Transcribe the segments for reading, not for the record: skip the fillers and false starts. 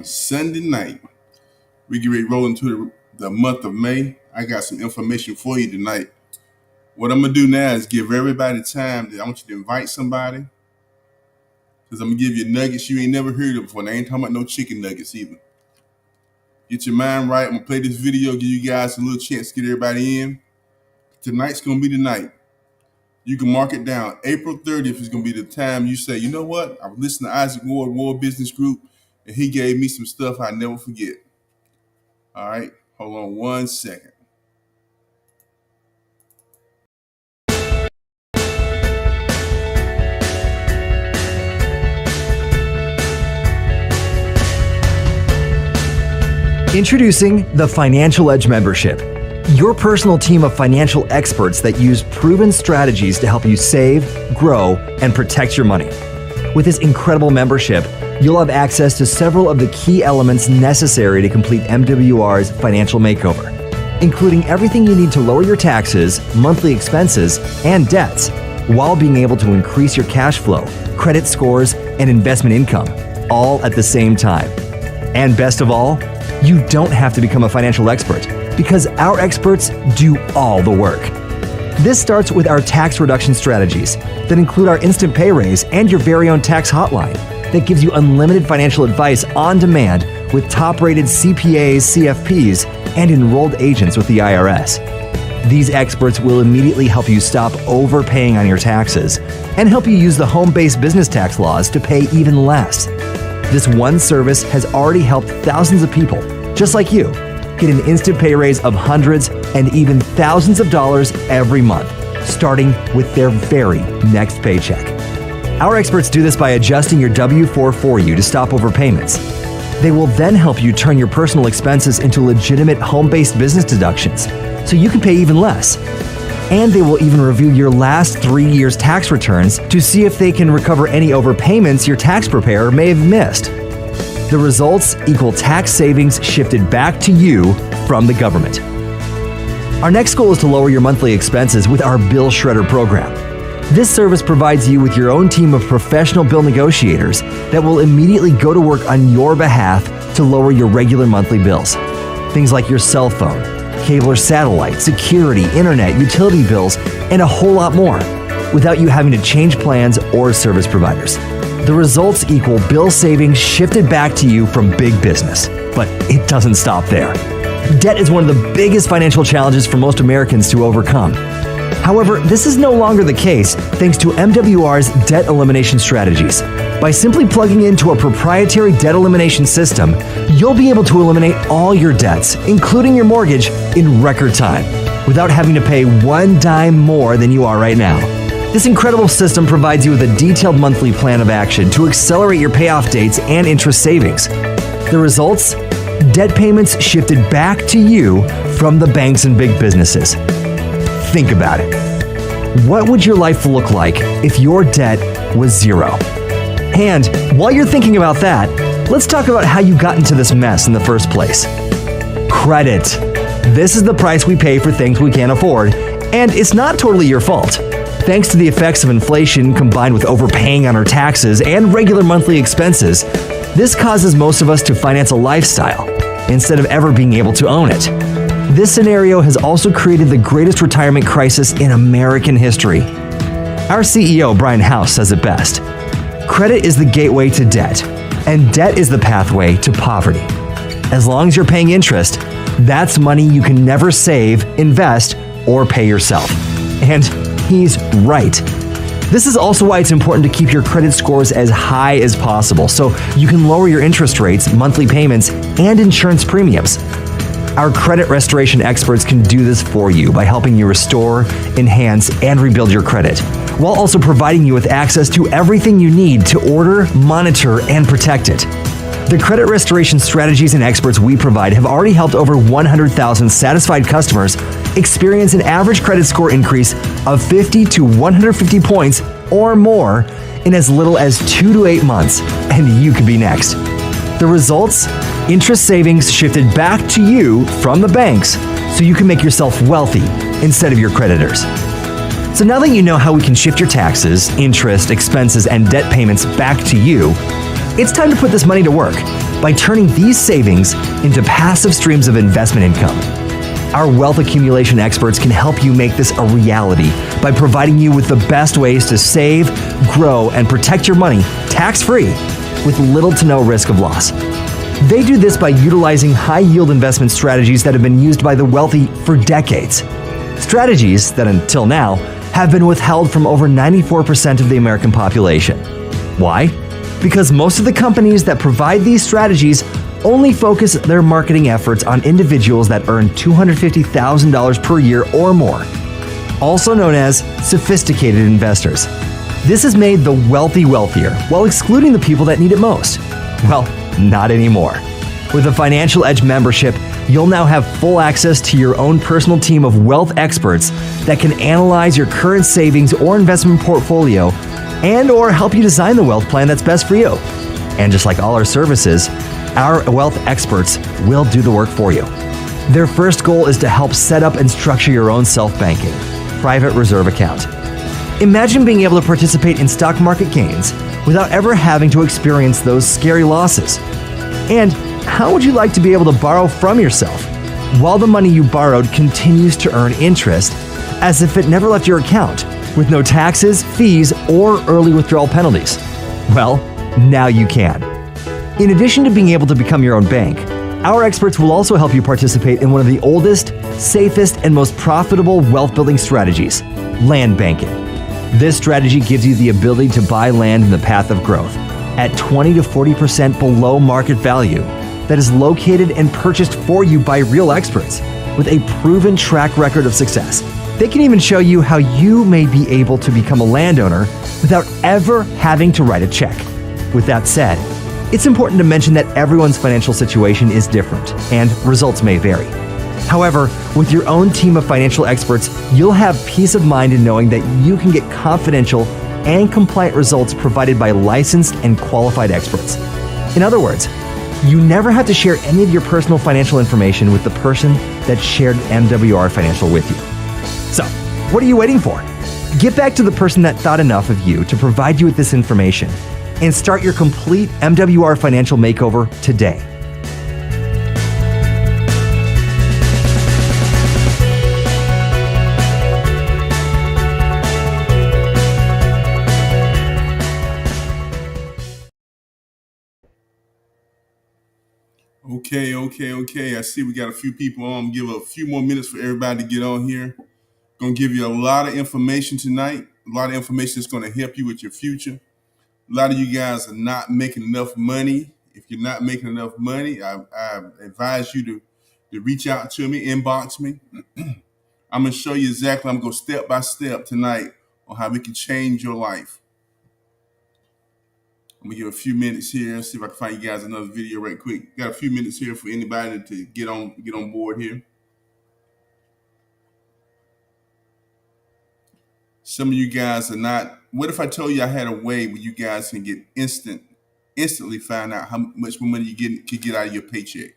Sunday night. We get ready to roll into the month of May. I got some information for you tonight. What I'm gonna do now is give everybody time. I want you to invite somebody, because I'm gonna give you nuggets you ain't never heard of before. And I ain't talking about no chicken nuggets either. Get your mind right. I'm gonna play this video, give you guys a little chance to get everybody in. Tonight's gonna be the night. You can mark it down. April 30th is gonna be the time you say, you know what? I was listening to Isaac Ward, Ward Business Group, and he gave me some stuff I never forget. All right, hold on one second. Introducing the Financial Edge membership, your personal team of financial experts that use proven strategies to help you save, grow, and protect your money. With this incredible membership, you'll have access to several of the key elements necessary to complete MWR's financial makeover, including everything you need to lower your taxes, monthly expenses, and debts, while being able to increase your cash flow, credit scores, and investment income, all at the same time. And best of all, you don't have to become a financial expert, because our experts do all the work. This starts with our tax reduction strategies that include our instant pay raise and your very own tax hotline that gives you unlimited financial advice on demand with top-rated CPAs, CFPs, and enrolled agents with the IRS. These experts will immediately help you stop overpaying on your taxes and help you use the home-based business tax laws to pay even less. This one service has already helped thousands of people, just like you, get an instant pay raise of hundreds and even thousands of dollars every month, starting with their very next paycheck. Our experts do this by adjusting your W-4 for you to stop overpayments. They will then help you turn your personal expenses into legitimate home-based business deductions, so you can pay even less. And they will even review your last 3 years' tax returns to see if they can recover any overpayments your tax preparer may have missed. The results equal tax savings shifted back to you from the government. Our next goal is to lower your monthly expenses with our Bill Shredder program. This service provides you with your own team of professional bill negotiators that will immediately go to work on your behalf to lower your regular monthly bills. Things like your cell phone, cable or satellite, security, internet, utility bills, and a whole lot more, without you having to change plans or service providers. The results equal bill savings shifted back to you from big business. But it doesn't stop there. Debt is one of the biggest financial challenges for most Americans to overcome. However, this is no longer the case thanks to MWR's debt elimination strategies. By simply plugging into a proprietary debt elimination system, you'll be able to eliminate all your debts, including your mortgage, in record time, without having to pay one dime more than you are right now. This incredible system provides you with a detailed monthly plan of action to accelerate your payoff dates and interest savings. The results? Debt payments shifted back to you from the banks and big businesses. Think about it. What would your life look like if your debt was zero? And while you're thinking about that, let's talk about how you got into this mess in the first place. Credit. This is the price we pay for things we can't afford, and it's not totally your fault. Thanks to the effects of inflation combined with overpaying on our taxes and regular monthly expenses, this causes most of us to finance a lifestyle instead of ever being able to own it. This scenario has also created the greatest retirement crisis in American history. Our CEO, Brian House, says it best. Credit is the gateway to debt, and debt is the pathway to poverty. As long as you're paying interest, that's money you can never save, invest, or pay yourself. And he's right. This is also why it's important to keep your credit scores as high as possible so you can lower your interest rates, monthly payments, and insurance premiums. Our credit restoration experts can do this for you by helping you restore, enhance, and rebuild your credit, while also providing you with access to everything you need to order, monitor, and protect it. The credit restoration strategies and experts we provide have already helped over 100,000 satisfied customers experience an average credit score increase of 50 to 150 points or more in as little as 2 to 8 months, and you could be next. The results? Interest savings shifted back to you from the banks so you can make yourself wealthy instead of your creditors. So now that you know how we can shift your taxes, interest, expenses, and debt payments back to you, It's time to put this money to work by turning these savings into passive streams of investment income. Our wealth accumulation experts can help you make this a reality by providing you with the best ways to save, grow, and protect your money tax-free with little to no risk of loss. They do this by utilizing high-yield investment strategies that have been used by the wealthy for decades. Strategies that, until now, have been withheld from over 94% of the American population. Why? Because most of the companies that provide these strategies only focus their marketing efforts on individuals that earn $250,000 per year or more, also known as sophisticated investors. This has made the wealthy wealthier while excluding the people that need it most. Well, not anymore. With the Financial Edge membership, you'll now have full access to your own personal team of wealth experts that can analyze your current savings or investment portfolio and or help you design the wealth plan that's best for you. And just like all our services, our wealth experts will do the work for you. Their first goal is to help set up and structure your own self-banking, private reserve account. Imagine being able to participate in stock market gains without ever having to experience those scary losses. And how would you like to be able to borrow from yourself while the money you borrowed continues to earn interest as if it never left your account with no taxes, fees, or early withdrawal penalties? Well, now you can. In addition to being able to become your own bank, our experts will also help you participate in one of the oldest, safest, and most profitable wealth-building strategies, land banking. This strategy gives you the ability to buy land in the path of growth at 20 to 40% below market value that is located and purchased for you by real experts with a proven track record of success. They can even show you how you may be able to become a landowner without ever having to write a check. With that said, it's important to mention that everyone's financial situation is different and results may vary. However, with your own team of financial experts, you'll have peace of mind in knowing that you can get confidential and compliant results provided by licensed and qualified experts. In other words, you never have to share any of your personal financial information with the person that shared MWR Financial with you. So, what are you waiting for? Get back to the person that thought enough of you to provide you with this information and start your complete MWR Financial makeover today. Okay. I see we got a few people on. Give a few more minutes for everybody to get on here. Going to give you a lot of information tonight. A lot of information that's going to help you with your future. A lot of you guys are not making enough money. If you're not making enough money, I advise you to reach out to me, inbox me. I'm going to show you exactly. I'm going to go step by step tonight on how we can change your life. I'm going to give a few minutes here. See if I can find you guys another video right quick. Got a few minutes here for anybody to get on board here. Some of you guys are not. What if I told you I had a way where you guys can get instantly find out how much more money you can get out of your paycheck?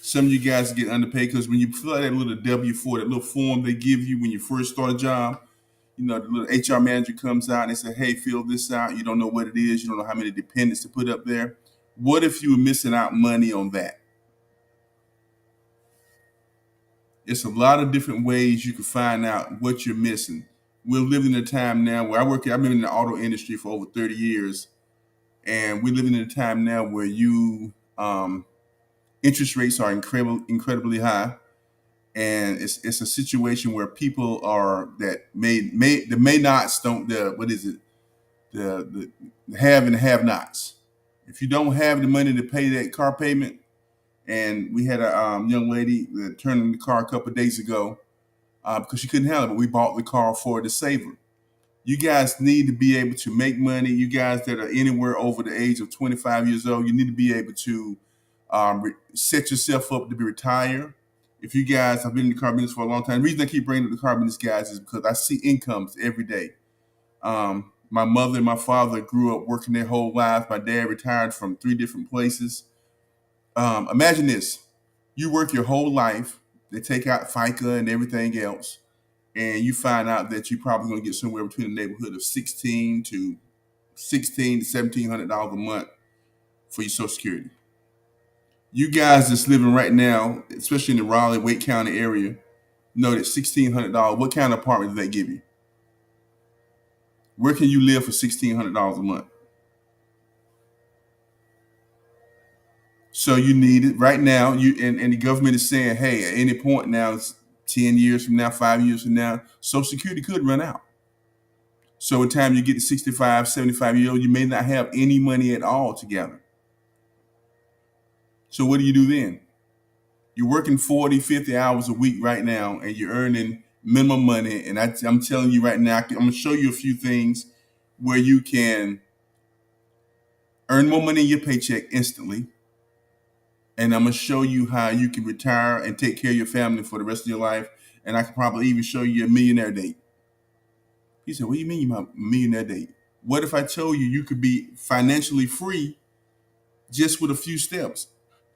Some of you guys get underpaid because when you fill out that little W-4, that little form they give you when you first start a job, you know, the little HR manager comes out and they say, hey, fill this out. You don't know what it is. You don't know how many dependents to put up there. What if you were missing out money on that? It's a lot of different ways you can find out what you're missing. We're living in a time now where I've been in the auto industry for over 30 years. And we're living in a time now where interest rates are incredibly high. And it's a situation where people the may-nots don't, the have and have-nots. If you don't have the money to pay that car payment, and we had a young lady that turned in the car a couple of days ago because she couldn't handle it, but we bought the car for her to save her. You guys need to be able to make money. You guys that are anywhere over the age of 25 years old, you need to be able to set yourself up to be retired. If you guys have been in the car business for a long time, the reason I keep bringing up the car business, guys, is because I see incomes every day. My mother and my father grew up working their whole lives. My dad retired from 3 different places. Imagine this. You work your whole life. They take out FICA and everything else. And you find out that you're probably going to get somewhere between the neighborhood of 16 to $1,600 to $1,700 a month for your Social Security. You guys that's living right now, especially in the Raleigh, Wake County area, know that $1,600. What kind of apartment do they give you? Where can you live for $1,600 a month? So you need it right now. And the government is saying, hey, at any point now, it's 10 years from now, 5 years from now, Social Security could run out. So by the time you get to 65, 75 years old, you may not have any money at all together. So what do you do then? You're working 40, 50 hours a week right now, and you're earning minimum money. And I'm telling you right now, I'm going to show you a few things where you can earn more money in your paycheck instantly. And I'm going to show you how you can retire and take care of your family for the rest of your life. And I can probably even show you a millionaire date. He said, what do you mean about millionaire date? What if I told you you could be financially free just with a few steps?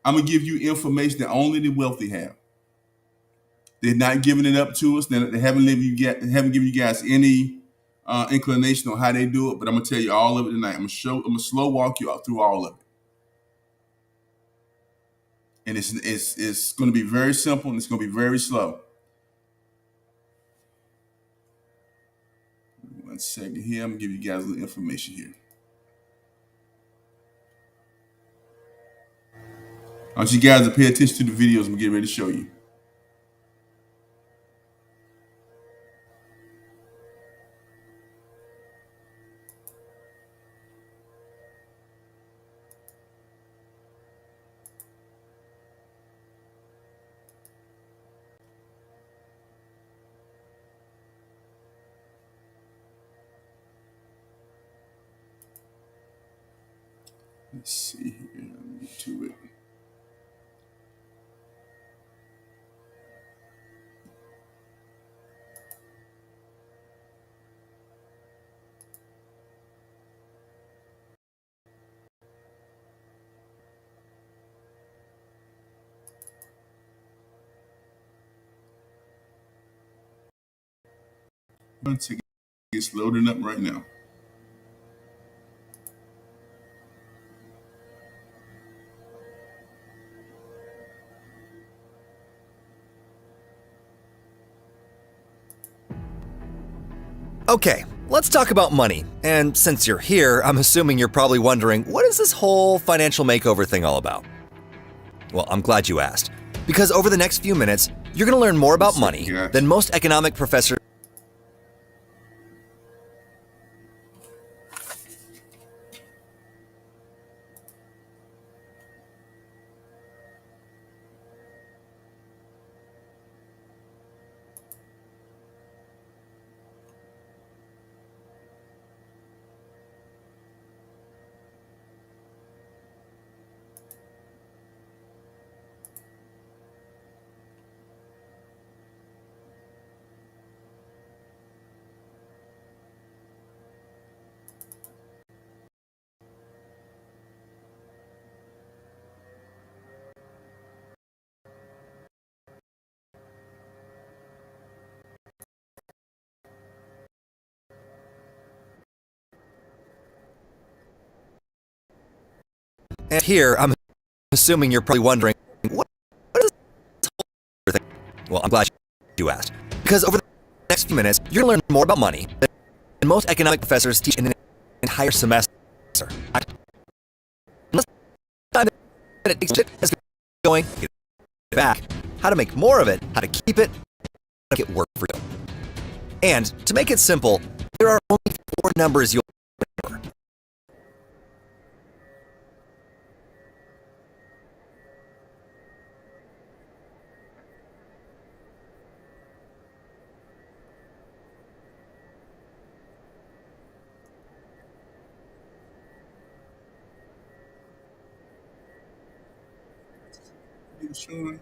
I'm going to give you information that only the wealthy have. They're not giving it up to us. They haven't given you guys any inclination on how they do it, but I'm going to tell you all of it tonight. I'm going to slow walk you through all of it. And it's going to be very simple, and it's going to be very slow. 1 second here. I'm going to give you guys a little information here. I want you guys to pay attention to the videos I'm getting ready to show you. Let's see here. Let me get to it. It's loading up right now. Okay, let's talk about money. And since you're here, I'm assuming you're probably wondering, what is this whole financial makeover thing all about? Well, I'm glad you asked. Because over the next few minutes, you're going to learn more about money than most economic professors. And here, I'm assuming you're probably wondering, what is this whole thing? Well, I'm glad you asked. Because over the next few minutes, you're going to learn more about money than most economic professors teach in an entire semester. Unless time that it takes to get going, get it back, how to make more of it, how to keep it, how to make it work for you. And to make it simple, there are only 4 numbers you'll remember. Sean.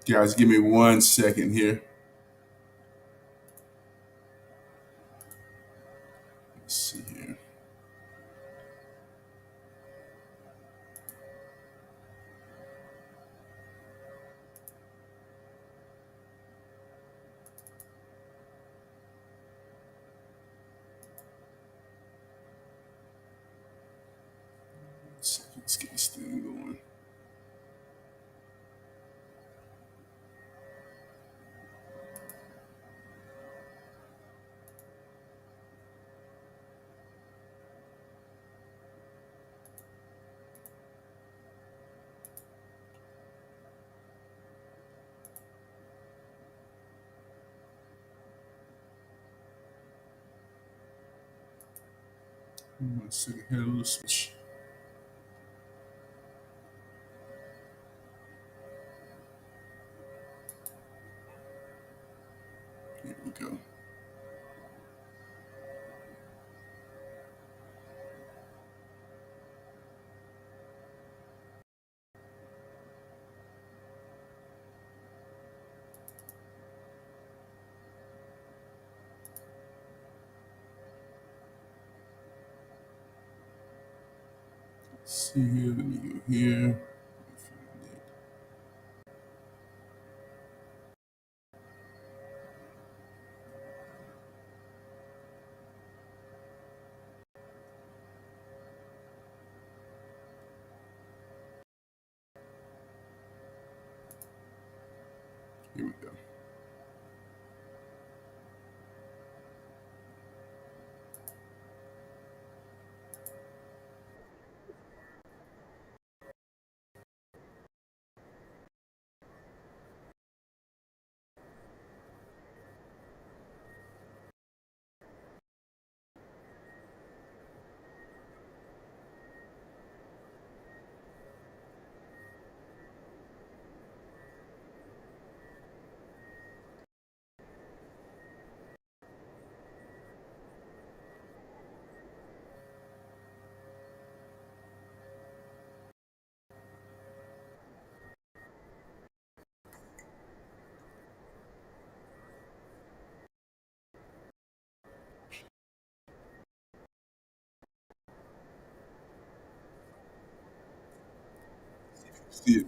Guys, give me 1 second here. Let's see here. Let's get this thing going. One second here, a little switch. Here we go. Let's see here, let me go here. Let me find it. Here we go. See it.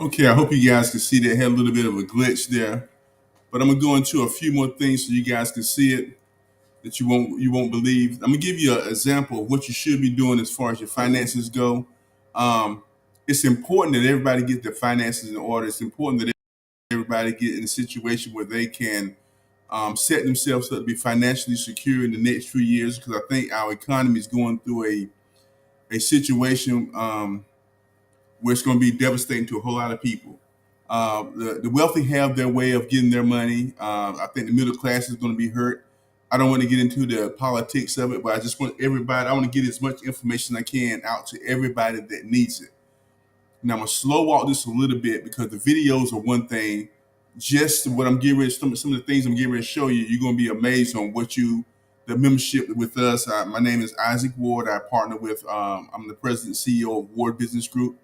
Okay, I hope you guys can see that. Had a little bit of a glitch there, but I'm gonna go into a few more things so you guys can see it that you won't believe. I'm gonna give you an example of what you should be doing as far as your finances go. Um, it's important that everybody get their finances in order. It's important that everybody get in a situation where they can set themselves up to be financially secure in the next few years, because I think our economy is going through a situation where it's going to be devastating to a whole lot of people. The wealthy have their way of getting their money. I think the middle class is going to be hurt. I don't want to get into the politics of it, but I just want everybody, I want to get as much information I can out to everybody that needs it. Now, I'm going to slow walk this a little bit because the videos are one thing. Just what I'm getting ready, some of the things I'm getting ready to show you, you're going to be amazed on the membership with us. My name is Isaac Ward. I partner with, I'm the president and CEO of Ward Business Group.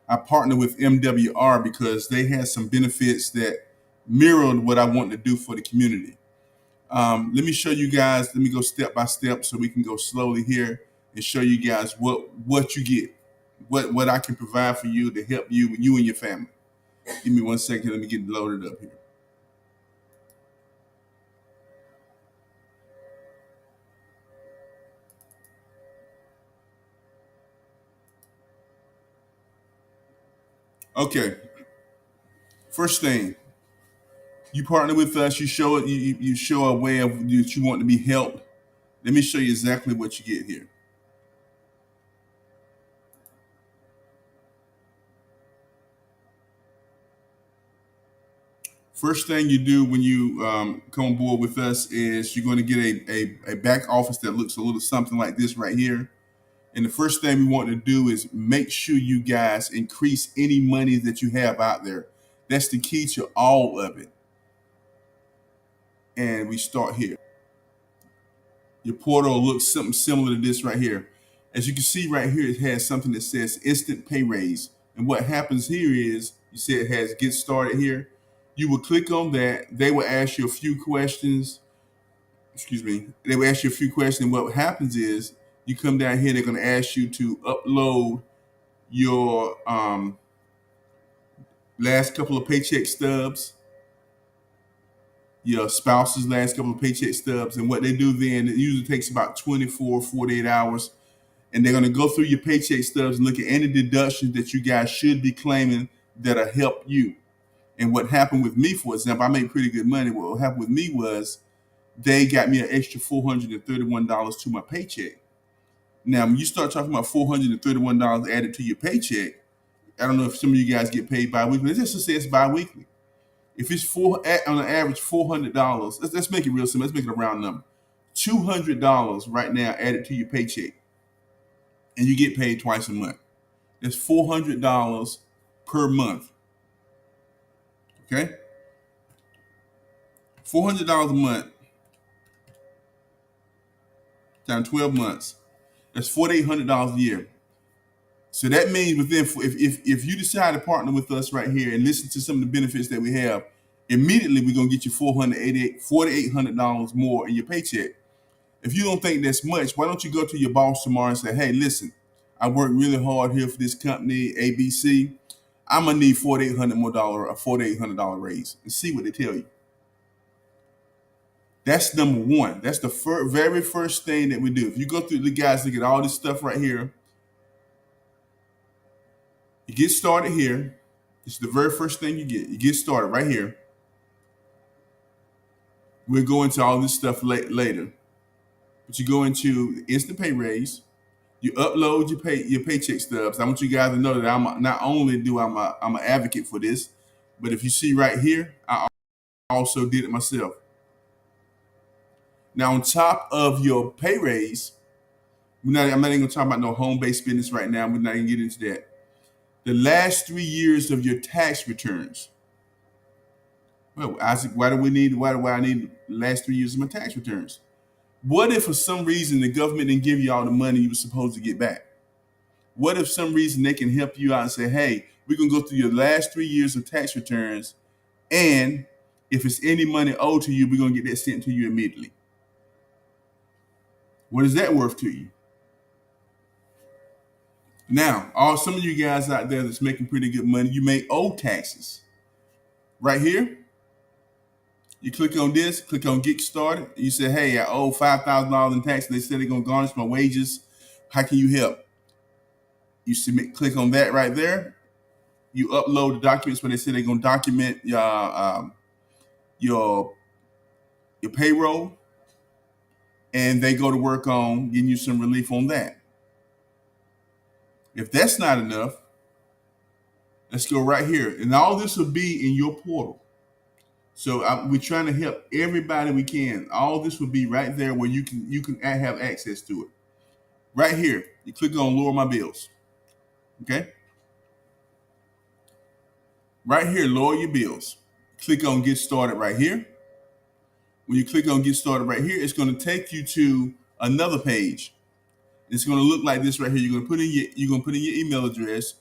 I partner with MWR because they had some benefits that mirrored what I want to do for the community. Let me show you guys, let me go step by step so we can go slowly here and show you guys what you get, what I can provide for you to help you and your family. Give me 1 second, let me get loaded up here. Okay, first thing, you partner with us, you show it, you show a way of that you want to be helped. Let me show you exactly what you get here. First thing you do when you come on board with us is you're going to get a back office that looks a little something like this right here. And the first thing we want to do is make sure you guys increase any money that you have out there. That's the key to all of it. And we start here. Your portal looks something similar to this right here. As you can see right here, it has something that says instant pay raise. And what happens here is, you see it has get started here. You will click on that. They will ask you a few questions. They will ask you a few questions. What happens is you come down here, they're going to ask you to upload your last couple of paycheck stubs, your spouse's last couple of paycheck stubs. And what they do then, it usually takes about 24, 48 hours. And they're going to go through your paycheck stubs and look at any deductions that you guys should be claiming that'll help you. And what happened with me, for example, I made pretty good money. What happened with me was they got me an extra $431 to my paycheck. Now, when you start talking about $431 added to your paycheck, I don't know if some of you guys get paid bi-weekly. Let's just say it's bi-weekly. If it's on an average $400, let's make it real simple. Let's make it a round number. $200 right now added to your paycheck, and you get paid twice a month. That's $400 per month. Okay? $400 a month times 12 months. That's $4,800 a year. So that means within, if you decide to partner with us right here and listen to some of the benefits that we have, immediately we're gonna get you $4,800 more in your paycheck. If you don't think that's much, why don't you go to your boss tomorrow and say, hey, listen, I worked really hard here for this company, ABC. I'm gonna need $4,800 raise, and see what they tell you. That's number one. That's the very first thing that we do. If you go through the guys, look at all this stuff right here. You get started here. It's the very first thing you get. You get started right here. We'll go into all this stuff later. But you go into instant pay raise. You upload your paycheck stubs. I want you guys to know that I'm not only I'm an advocate for this, but if you see right here, I also did it myself. Now, on top of your pay raise, I'm not even going to talk about no home-based business right now. We're not going to get into that. The last 3 years of your tax returns. Well, Isaac, why do I need the last 3 years of my tax returns? What if for some reason the government didn't give you all the money you were supposed to get back? What if some reason they can help you out and say, hey, we're going to go through your last 3 years of tax returns, and if it's any money owed to you, we're going to get that sent to you immediately. What is that worth to you? Now, some of you guys out there that's making pretty good money, you may owe taxes. Right here, you click on this, click on Get Started. You say, hey, I owe $5,000 in taxes. They said they're going to garnish my wages. How can you help? You submit, click on that right there. You upload the documents where they say they're going to document your payroll, and they go to work on getting you some relief on that. If that's not enough, let's go right here. And all this will be in your portal. So we're trying to help everybody we can. All this will be right there where you can have access to it. Right here, you click on Lower My Bills. Okay? Right here, Lower Your Bills. Click on Get Started right here. When you click on Get Started right here, it's going to take you to another page. It's going to look like this right here. You're going to put in your email address.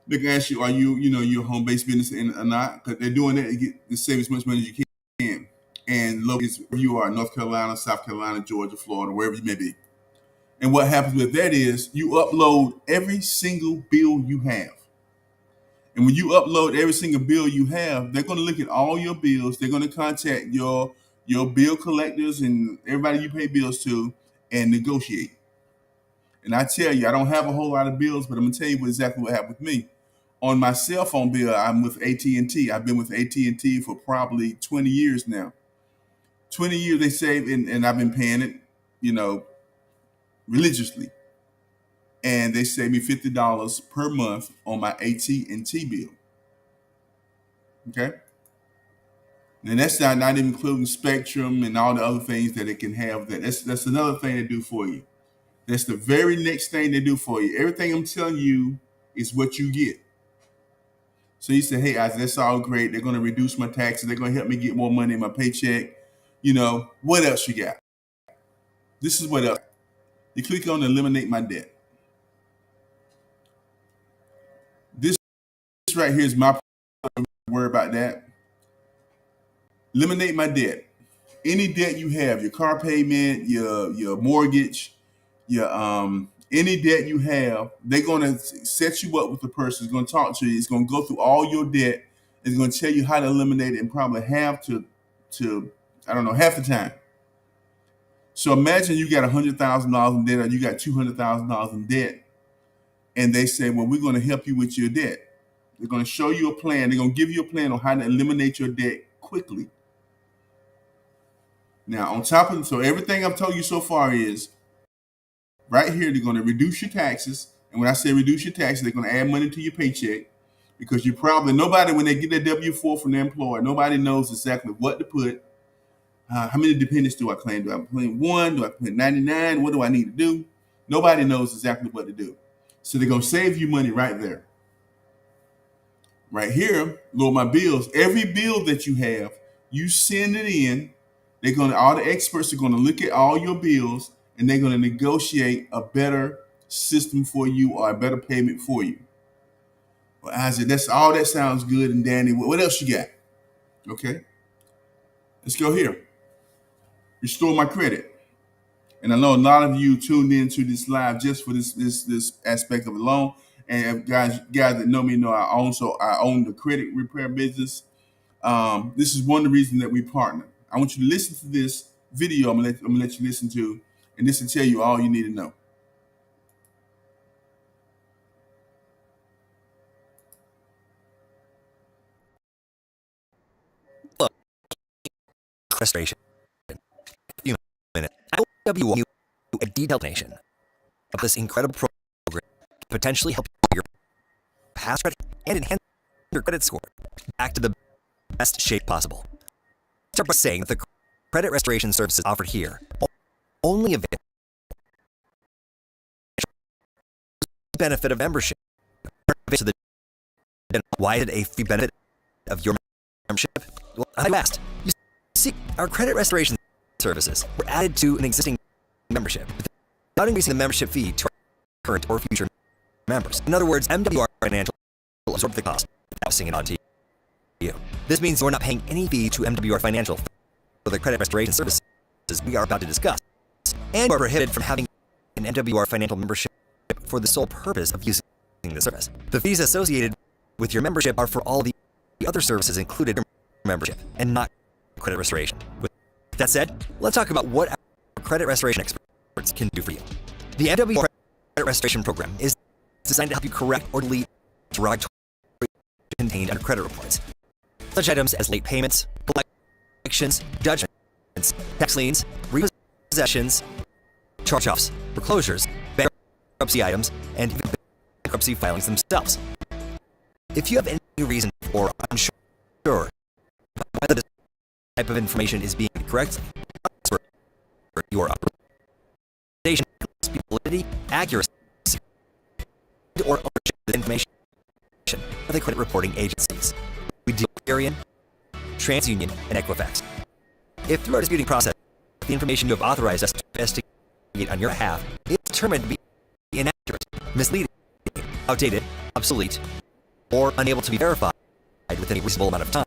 They're going to ask you, are your home-based business or not? Because they're doing that to save as much money as you can. And look, where you are, North Carolina, South Carolina, Georgia, Florida, wherever you may be. And what happens with that is you upload every single bill you have. And when you upload every single bill you have, they're going to look at all your bills. They're going to contact your bill collectors and everybody you pay bills to and negotiate. And I tell you, I don't have a whole lot of bills, but I'm going to tell you exactly what happened with me. On my cell phone bill, I'm with AT&T. I've been with AT&T for probably 20 years now. 20 years they saved, and I've been paying it, religiously. And they saved me $50 per month on my AT&T bill. Okay? And that's not even including Spectrum and all the other things that it can have. That's another thing they do for you. That's the very next thing they do for you. Everything I'm telling you is what you get. So you say, hey, Isaac, that's all great. They're going to reduce my taxes. They're going to help me get more money in my paycheck. What else you got? This is what else. You click on Eliminate My Debt. This right here is my worry about that. Eliminate my debt. Any debt you have, your car payment, your mortgage, your any debt you have, they're going to set you up with the person who's going to talk to you. It's going to go through all your debt. It's going to tell you how to eliminate it in probably half to half the time. So imagine you got $100,000 in debt or you got $200,000 in debt, and they say, well, we're going to help you with your debt. They're going to show you a plan. They're going to give you a plan on how to eliminate your debt quickly. Now, on top of so everything I've told you so far is right here, they're going to reduce your taxes. And when I say reduce your taxes, they're going to add money to your paycheck because nobody, when they get their W-4 from their employer, nobody knows exactly what to put. How many dependents do I claim? Do I claim 1? Do I claim 99? What do I need to do? Nobody knows exactly what to do. So they're going to save you money right there. Right here, Lower My Bills. Every bill that you have, you send it in. All the experts are going to look at all your bills and they're going to negotiate a better system for you or a better payment for you. Well, Isaac, that sounds good and dandy. What else you got? Okay. Let's go here. Restore My Credit. And I know a lot of you tuned into this live just for this aspect of it alone. And guys that know me know I own the credit repair business. This is one of the reasons that we partner. I want you to listen to this video. I'm gonna let you listen to, and this will tell you all you need to know. Look, frustration. A few minutes. I will give you a detailed explanation of this incredible program to potentially help your past credit and enhance your credit score back to the best shape possible. Start by saying that the credit restoration services offered here only avail benefit of membership. Why is it a fee benefit of your membership? Well, I asked. You see, our credit restoration services were added to an existing membership without increasing the membership fee to our current or future members. In other words, MWR Financial will absorb the cost without passing it on to you. This means you're not paying any fee to MWR Financial for the credit restoration services we are about to discuss, and you are prohibited from having an MWR Financial membership for the sole purpose of using the service. The fees associated with your membership are for all the other services included in your membership and not credit restoration. With that said, let's talk about what our credit restoration experts can do for you. The MWR Credit Restoration Program is designed to help you correct or delete derogatory contained under credit reports. Such items as late payments, collections, judgments, tax liens, repossessions, charge-offs, foreclosures, bankruptcy items, and even bankruptcy filings themselves. If you have any reason or unsure whether this type of information is being correctly transferred, your authorization, validity, accuracy, or ownership of the information with the credit reporting agencies. We deal with Experian, TransUnion, and Equifax. If through our disputing process, the information you have authorized us to investigate on your behalf is determined to be inaccurate, misleading, outdated, obsolete, or unable to be verified within a reasonable amount of time,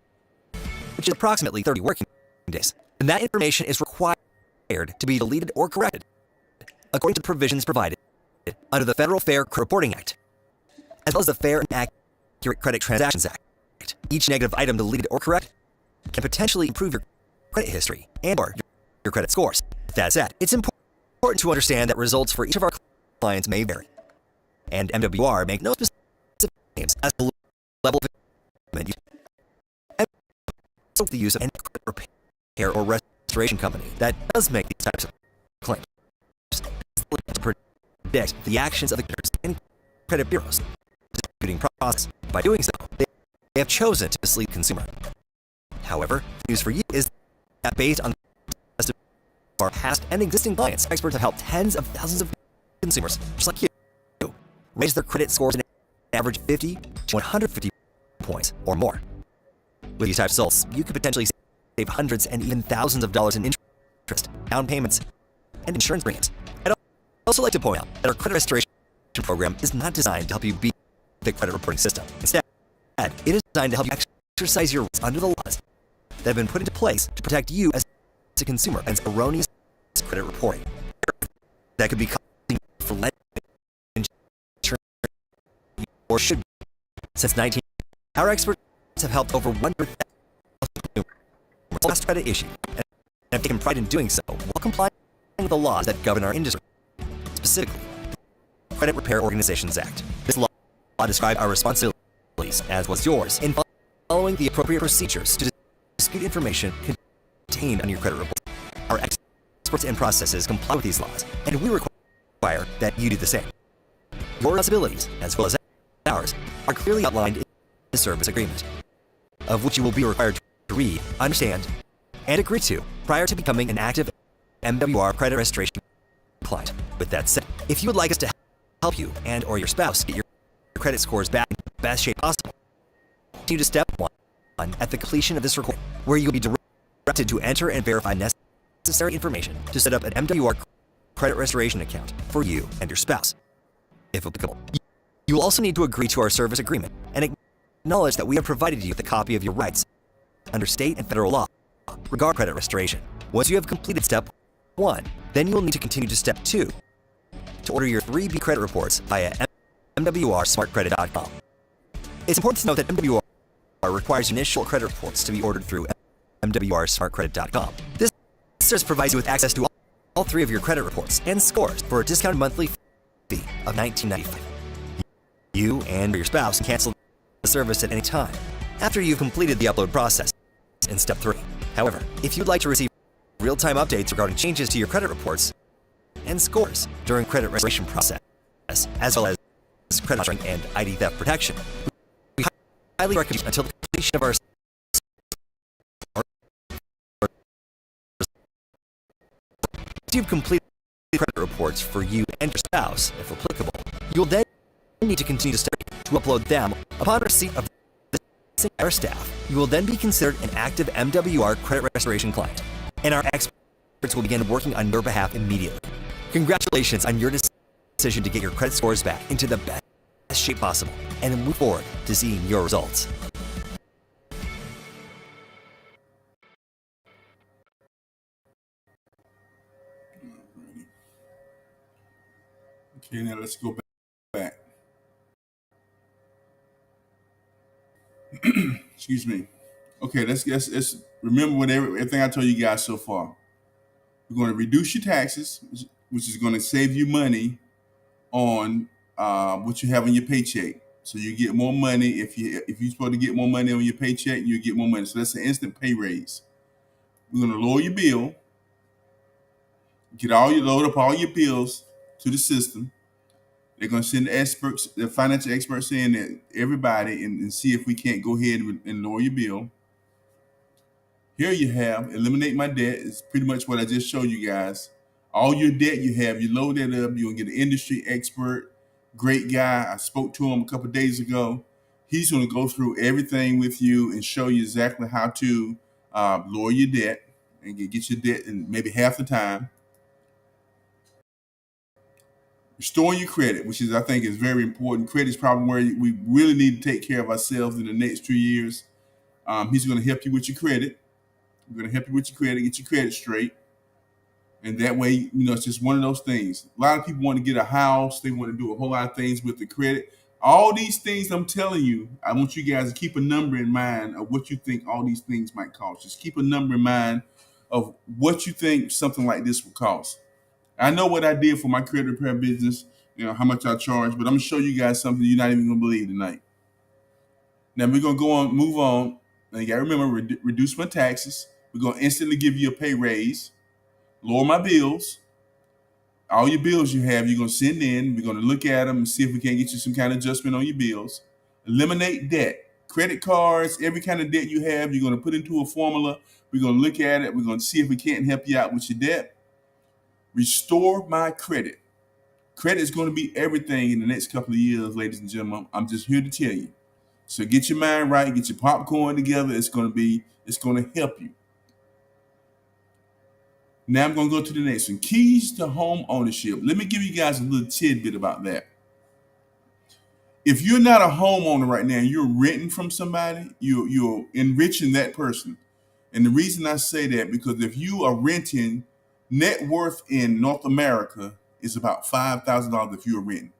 which is approximately 30 working days, then that information is required to be deleted or corrected according to the provisions provided under the Federal Fair Credit Reporting Act, as well as the Fair and Accurate Credit Transactions Act. Each negative item deleted or corrected can potentially improve your credit history and/or your credit scores. That said, it's important to understand that results for each of our clients may vary, and MWR make no specific claims as to the level of improvement and so the use of any credit repair or restoration company that does make these types of claims to predict the actions of the creditors and credit bureaus disputing process. By doing so, they have chosen to mislead the consumer. However, the news for you is that based on our past and existing clients, experts have helped tens of thousands of consumers, just like you, raise their credit scores an average 50 to 150 points or more. With these types of results, you could potentially save hundreds and even thousands of dollars in interest, down payments, and insurance premiums. I'd also like to point out that our credit restoration program is not designed to help you beat the credit reporting system. Instead, it is designed to help you exercise your rights under the laws that have been put into place to protect you as a consumer against erroneous credit reporting that could be causing for lending or should be. Since 19, our experts have helped over 100,000 consumers last credit issue and have taken pride in doing so while complying with the laws that govern our industry, specifically the Credit Repair Organizations Act. This law describes our responsibilities, as was yours, in following the appropriate procedures to dispute information contained on your credit report. Our experts and processes comply with these laws, and we require that you do the same. Your responsibilities, as well as ours, are clearly outlined in the service agreement, of which you will be required to read, understand, and agree to prior to becoming an active MWR credit restoration client. With that said, if you would like us to help you and or your spouse get your credit scores back in the best shape possible, continue to step 1 at the completion of this recording, where you will be directed to enter and verify necessary information to set up an MWR credit restoration account for you and your spouse, if applicable. You will also need to agree to our service agreement and acknowledge that we have provided you with a copy of your rights under state and federal law regarding credit restoration. Once you have completed step 1, then you will need to continue to step 2 to order your 3B credit reports via MWRsmartcredit.com. It's important to note that MWR requires initial credit reports to be ordered through MWRsmartcredit.com. This service provides you with access to all 3 of your credit reports and scores for a discounted monthly fee of $19.95. You and your spouse can cancel the service at any time after you've completed the upload process in step 3. However, if you'd like to receive real-time updates regarding changes to your credit reports and scores during credit restoration process, as well as credit monitoring and ID theft protection, we highly recommend until the completion of our Once you've completed credit reports for you and your spouse, if applicable, you'll then need to continue to upload them. Upon receipt of this by our staff, you will then be considered an active MWR credit restoration client, and our experts will begin working on your behalf immediately. Congratulations on your decision to get your credit scores back into the best shape possible, and move forward to seeing your results. Okay, now let's go back. Excuse me. Okay, let's remember everything I told you guys so far. We're going to reduce your taxes, which is going to save you money on what you have on your paycheck. So you get more money. If you're supposed to get more money on your paycheck, you get more money. So that's an instant pay raise. We're going to lower your bill, load up all your bills to the system. They're going to send the experts, the financial experts in there, everybody, and see if we can't go ahead and lower your bill. Here you have eliminate my debt. It's pretty much what I just showed you guys. All your debt you have, you load that up. You're going to get an industry expert, great guy. I spoke to him a couple of days ago. He's going to go through everything with you and show you exactly how to lower your debt and get your debt in maybe half the time. Restoring your credit, which I think is very important. Credit is probably where we really need to take care of ourselves in the next 2 years. He's going to help you with your credit. We're going to help you with your credit, get your credit straight. And that way, it's just one of those things. A lot of people want to get a house. They want to do a whole lot of things with the credit. All these things I'm telling you, I want you guys to keep a number in mind of what you think all these things might cost. Just keep a number in mind of what you think something like this will cost. I know what I did for my credit repair business, how much I charge, but I'm going to show you guys something you're not even going to believe tonight. Now we're going to move on. Now you got to remember, reduce my taxes. We're going to instantly give you a pay raise, lower my bills. All your bills you have, you're going to send in. We're going to look at them and see if we can't get you some kind of adjustment on your bills. Eliminate debt. Credit cards, every kind of debt you have, you're going to put into a formula. We're going to look at it. We're going to see if we can't help you out with your debt. Restore my credit. Credit is going to be everything in the next couple of years, ladies and gentlemen. I'm just here to tell you. So get your mind right, get your popcorn together. It's going to help you. Now I'm going to go to the next one. Keys to home ownership. Let me give you guys a little tidbit about that. If you're not a homeowner right now, you're renting from somebody, you're enriching that person. And the reason I say that, because if you are renting, net worth in North America is about $5,000 if you're renting.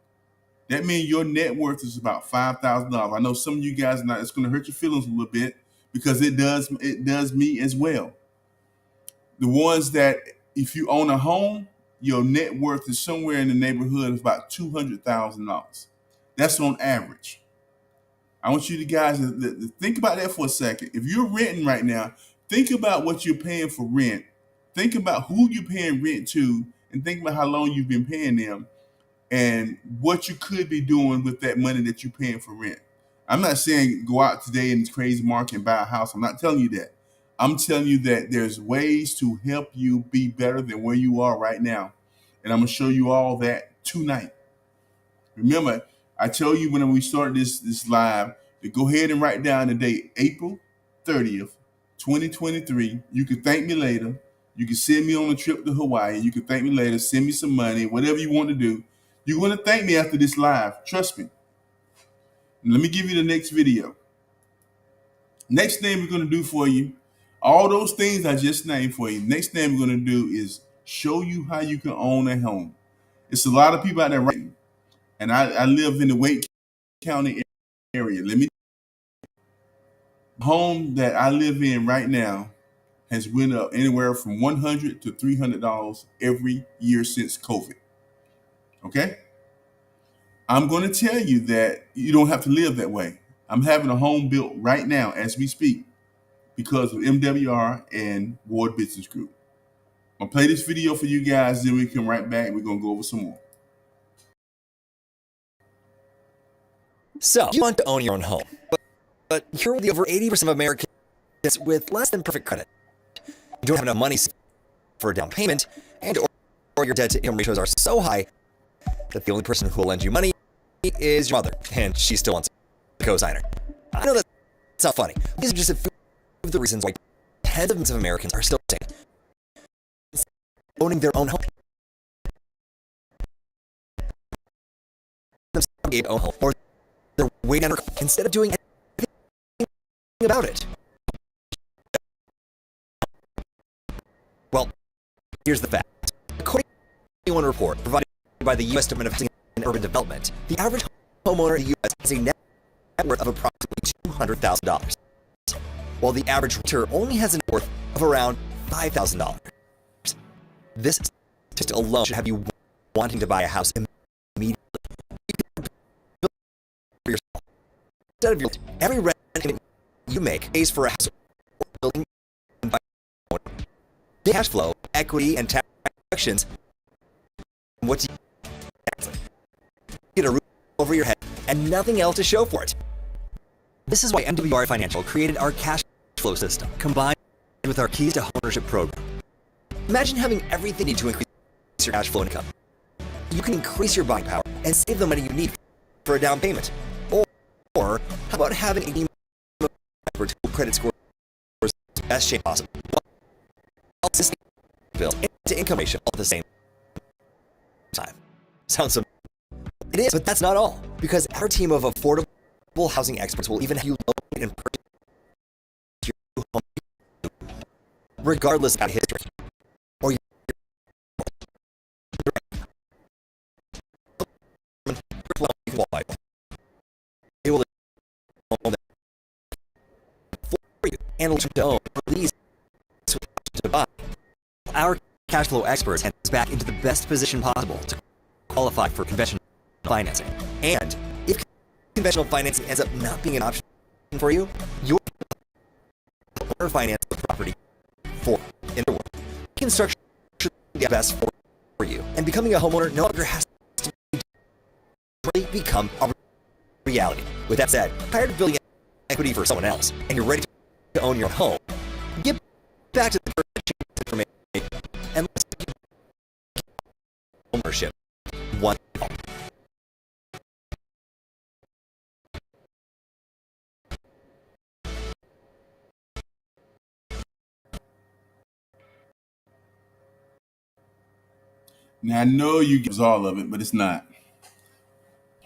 That means your net worth is about $5,000. I know some of you guys, it's going to hurt your feelings a little bit, because it does me as well. The ones that, if you own a home, your net worth is somewhere in the neighborhood of about $200,000. That's on average. I want you guys to think about that for a second. If you're renting right now, think about what you're paying for rent. Think about who you're paying rent to, and think about how long you've been paying them and what you could be doing with that money that you're paying for rent. I'm not saying go out today in this crazy market and buy a house. I'm not telling you that. I'm telling you that there's ways to help you be better than where you are right now. And I'm going to show you all that tonight. Remember, I told you when we started this live to go ahead and write down the date, April 30th, 2023. You can thank me later. You can send me on a trip to Hawaii. You can thank me later, send me some money, whatever you want to do. You're going to thank me after this live. Trust me. And let me give you the next video. Next thing we're going to do for you, all those things I just named for you. Next thing we're going to do is show you how you can own a home. It's a lot of people out there right now, and I live in the Wake County area. The home that I live in right now has went up anywhere from $100 to $300 every year since COVID. Okay? I'm going to tell you that you don't have to live that way. I'm having a home built right now as we speak because of MWR and Ward Business Group. I'm going to play this video for you guys, then we come right back and we're going to go over some more. So, you want to own your own home, but you're with the over 80% of Americans with less than perfect credit. You don't have enough money for a down payment, and or your debt-to-income ratios are so high that the only person who will lend you money is your mother, and she still wants a co-signer. I know that's not funny. These are just a few of the reasons why tens of millions of Americans are still owning their own home. Or they're waiting instead of doing anything about it. Well, here's the fact. According to one report provided by the U.S. Department of Housing and Urban Development, the average homeowner in the U.S. has a net worth of approximately $200,000, while the average renter only has a net worth of around $5,000. This statistic alone should have you wanting to buy a house immediately. For yourself. Instead of every rent payment you make pays for a house or building by cash flow, equity, and tax deductions. What do you get a roof over your head and nothing else to show for it? This is why MWR Financial created our cash flow system, combined with our Keys to Homeownership program. Imagine having everything you need to increase your cash flow income. You can increase your buying power and save the money you need for a down payment. Or how about having a credit score the best shape possible? While assisting bills to income ratio all at the same time. Sounds simple. It is, but that's not all. Because our team of affordable housing experts will even help you locate and purchase your home, regardless of history or your qualify. They will own for you and to own or lease to buy. Our cash flow experts hand us back into the best position possible to qualify for conventional financing. And if conventional financing ends up not being an option for you, you'll finance the property for in the world. Construction should be the best for you, and becoming a homeowner no longer has to become a reality. With that said, tired of building equity for someone else, and you're ready to own your home, get back to the information and let's get ownership one. Now I know you get all of it, but it's not.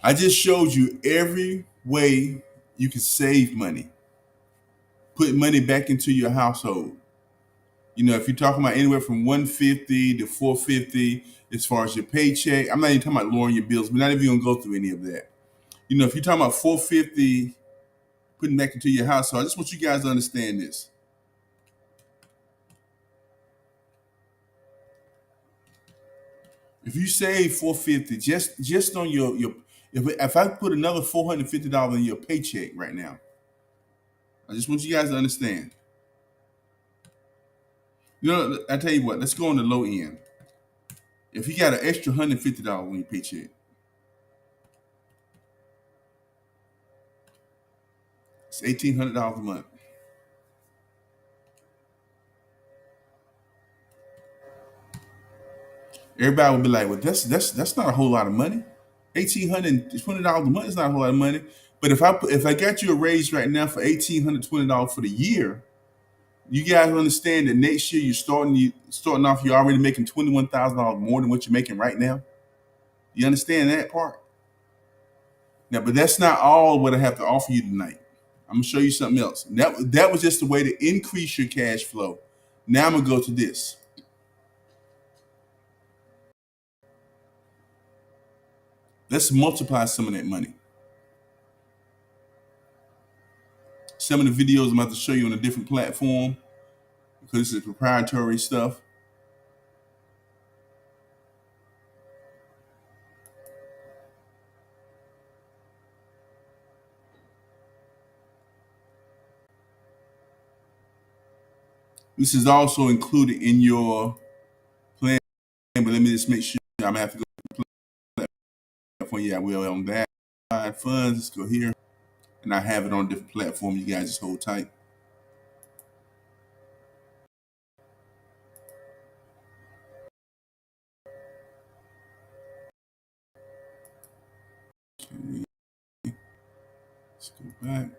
I just showed you every way you can save money, put money back into your household. You know, if you're talking about anywhere from 150 to 450 as far as your paycheck, I'm not even talking about lowering your bills. We're not even gonna go through any of that. You know, if you're talking about 450 putting back into your household, I just want you guys to understand this. If you save 450 just on your if I put another $450 in your paycheck right now, I just want you guys to understand. You know, I tell you what, let's go on the low end. If you got an extra $150 on your paycheck, it's $1,800 a month. Everybody would be like, well, that's not a whole lot of money. $1,820 a month is not a whole lot of money. But if I got you a raise right now for $1,820 for the year, you guys understand that next year you're starting off, you're already making $21,000 more than what you're making right now. You understand that part? Now, but that's not all what I have to offer you tonight. I'm gonna show you something else. That was just a way to increase your cash flow. Now I'm gonna go to this. Let's multiply some of that money. Some of the videos I'm about to show you on a different platform, because this is proprietary stuff. This is also included in your plan, but let me just make sure I'm gonna have to go to the platform. Yeah, I will on that. Funds, let's go here. And I have it on a different platform. You guys just hold tight. Okay. Let's go back.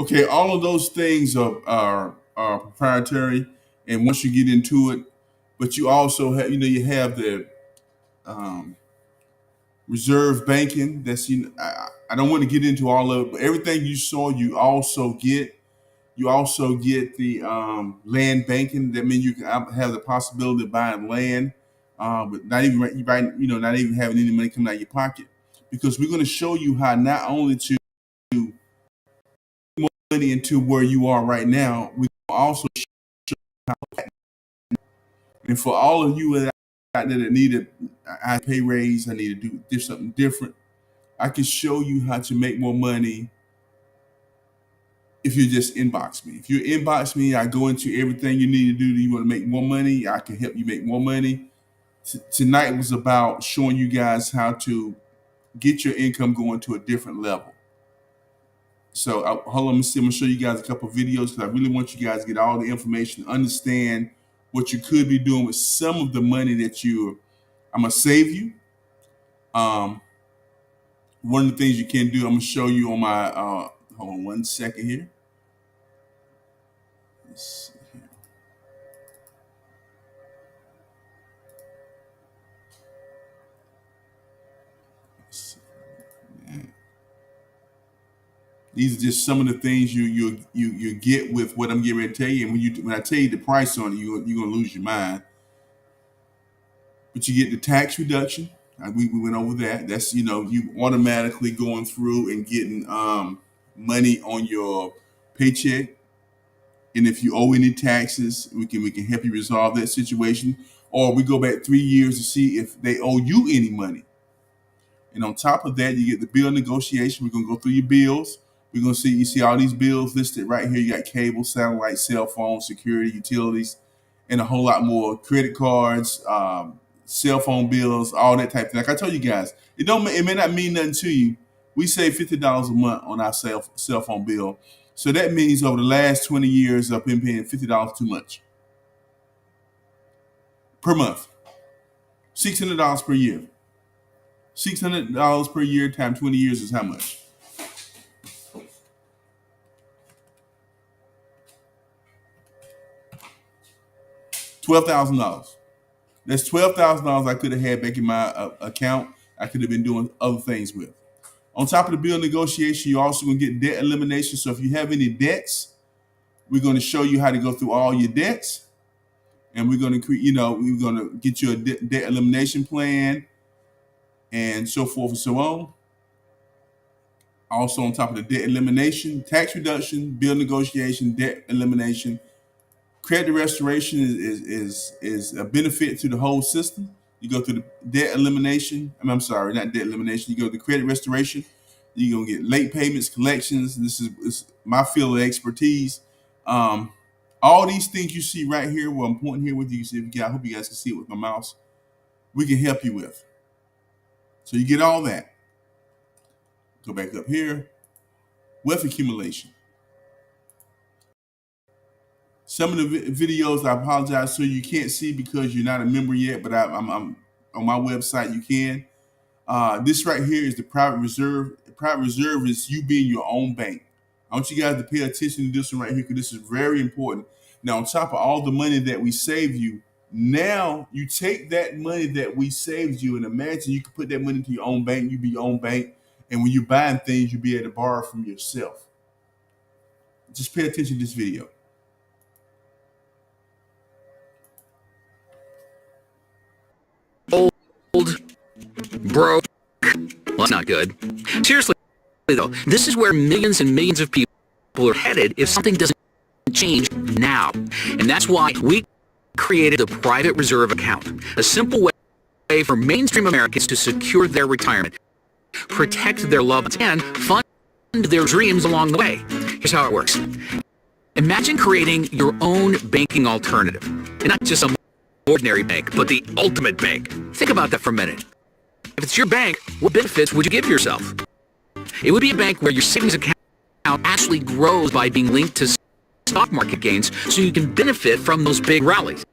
Okay, all of those things are proprietary, and once you get into it, but you also have, you have the um, reserve banking. That's, I don't want to get into all of it, but everything you saw, you also get. You also get the land banking. That means you can have the possibility of buying land, but not even not even having any money coming out of your pocket, because we're going to show you how not only to put money into where you are right now, we also show how. And for all of you out there that need a pay raise, I need to do something different. I can show you how to make more money if you just inbox me. If you inbox me, I go into everything you need to do. You want to make more money, I can help you make more money. Tonight was about showing you guys how to get your income going to a different level. So hold on, let me see. I'm gonna show you guys a couple of videos because I really want you guys to get all the information, understand what you could be doing with some of the money that I'm gonna save you. One of the things you can do, I'm gonna show you on my hold on one second here. Let's see here. Let's see. Yeah. These are just some of the things you get with what I'm getting ready to tell you. And when I tell you the price on it, you're gonna lose your mind. But you get the tax reduction. We went over that. That's, you automatically going through and getting money on your paycheck. And if you owe any taxes, we can help you resolve that situation. Or we go back 3 years to see if they owe you any money. And on top of that, you get the bill negotiation. We're gonna go through your bills. We're gonna see, you see all these bills listed right here. You got cable, satellite, cell phone, security, utilities, and a whole lot more. Credit cards, cell phone bills, all that type of thing. Like I told you guys, it may not mean nothing to you. We save $50 a month on our cell phone bill. So that means over the last 20 years, I've been paying $50 too much per month. $600 per year. $600 per year times 20 years is how much? $12,000. That's $12,000 I could have had back in my account. I could have been doing other things with. On top of the bill negotiation, you're also going to get debt elimination. So if you have any debts, we're going to show you how to go through all your debts, and we're going to we're going to get you a debt elimination plan, and so forth and so on. Also, on top of the debt elimination, tax reduction, bill negotiation, debt elimination, credit restoration is a benefit to the whole system. You go through the debt elimination. I'm sorry, not debt elimination. You go to credit restoration. You're gonna get late payments, collections. This is my field of expertise. All these things you see right here, where I'm pointing here with you. I hope you guys can see it with my mouse. We can help you with. So you get all that. Go back up here. Wealth accumulation. Some of the videos, I apologize, so you can't see because you're not a member yet, but I'm on my website, you can. This right here is the private reserve. The private reserve is you being your own bank. I want you guys to pay attention to this one right here because this is very important. Now, on top of all the money that we saved you, now you take that money that we saved you and imagine you can put that money into your own bank. You be your own bank. And when you're buying things, you'll be able to borrow from yourself. Just pay attention to this video. Old, broke. Well, that's not good. Seriously, though, this is where millions and millions of people are headed if something doesn't change now. And that's why we created the private reserve account, a simple way for mainstream Americans to secure their retirement, protect their loved ones, and fund their dreams along the way. Here's how it works. Imagine creating your own banking alternative, and not just some ordinary bank, but the ultimate bank. Think about that for a minute. If it's your bank, what benefits would you give yourself? It would be a bank where your savings account actually grows by being linked to stock market gains, so you can benefit from those big rallies.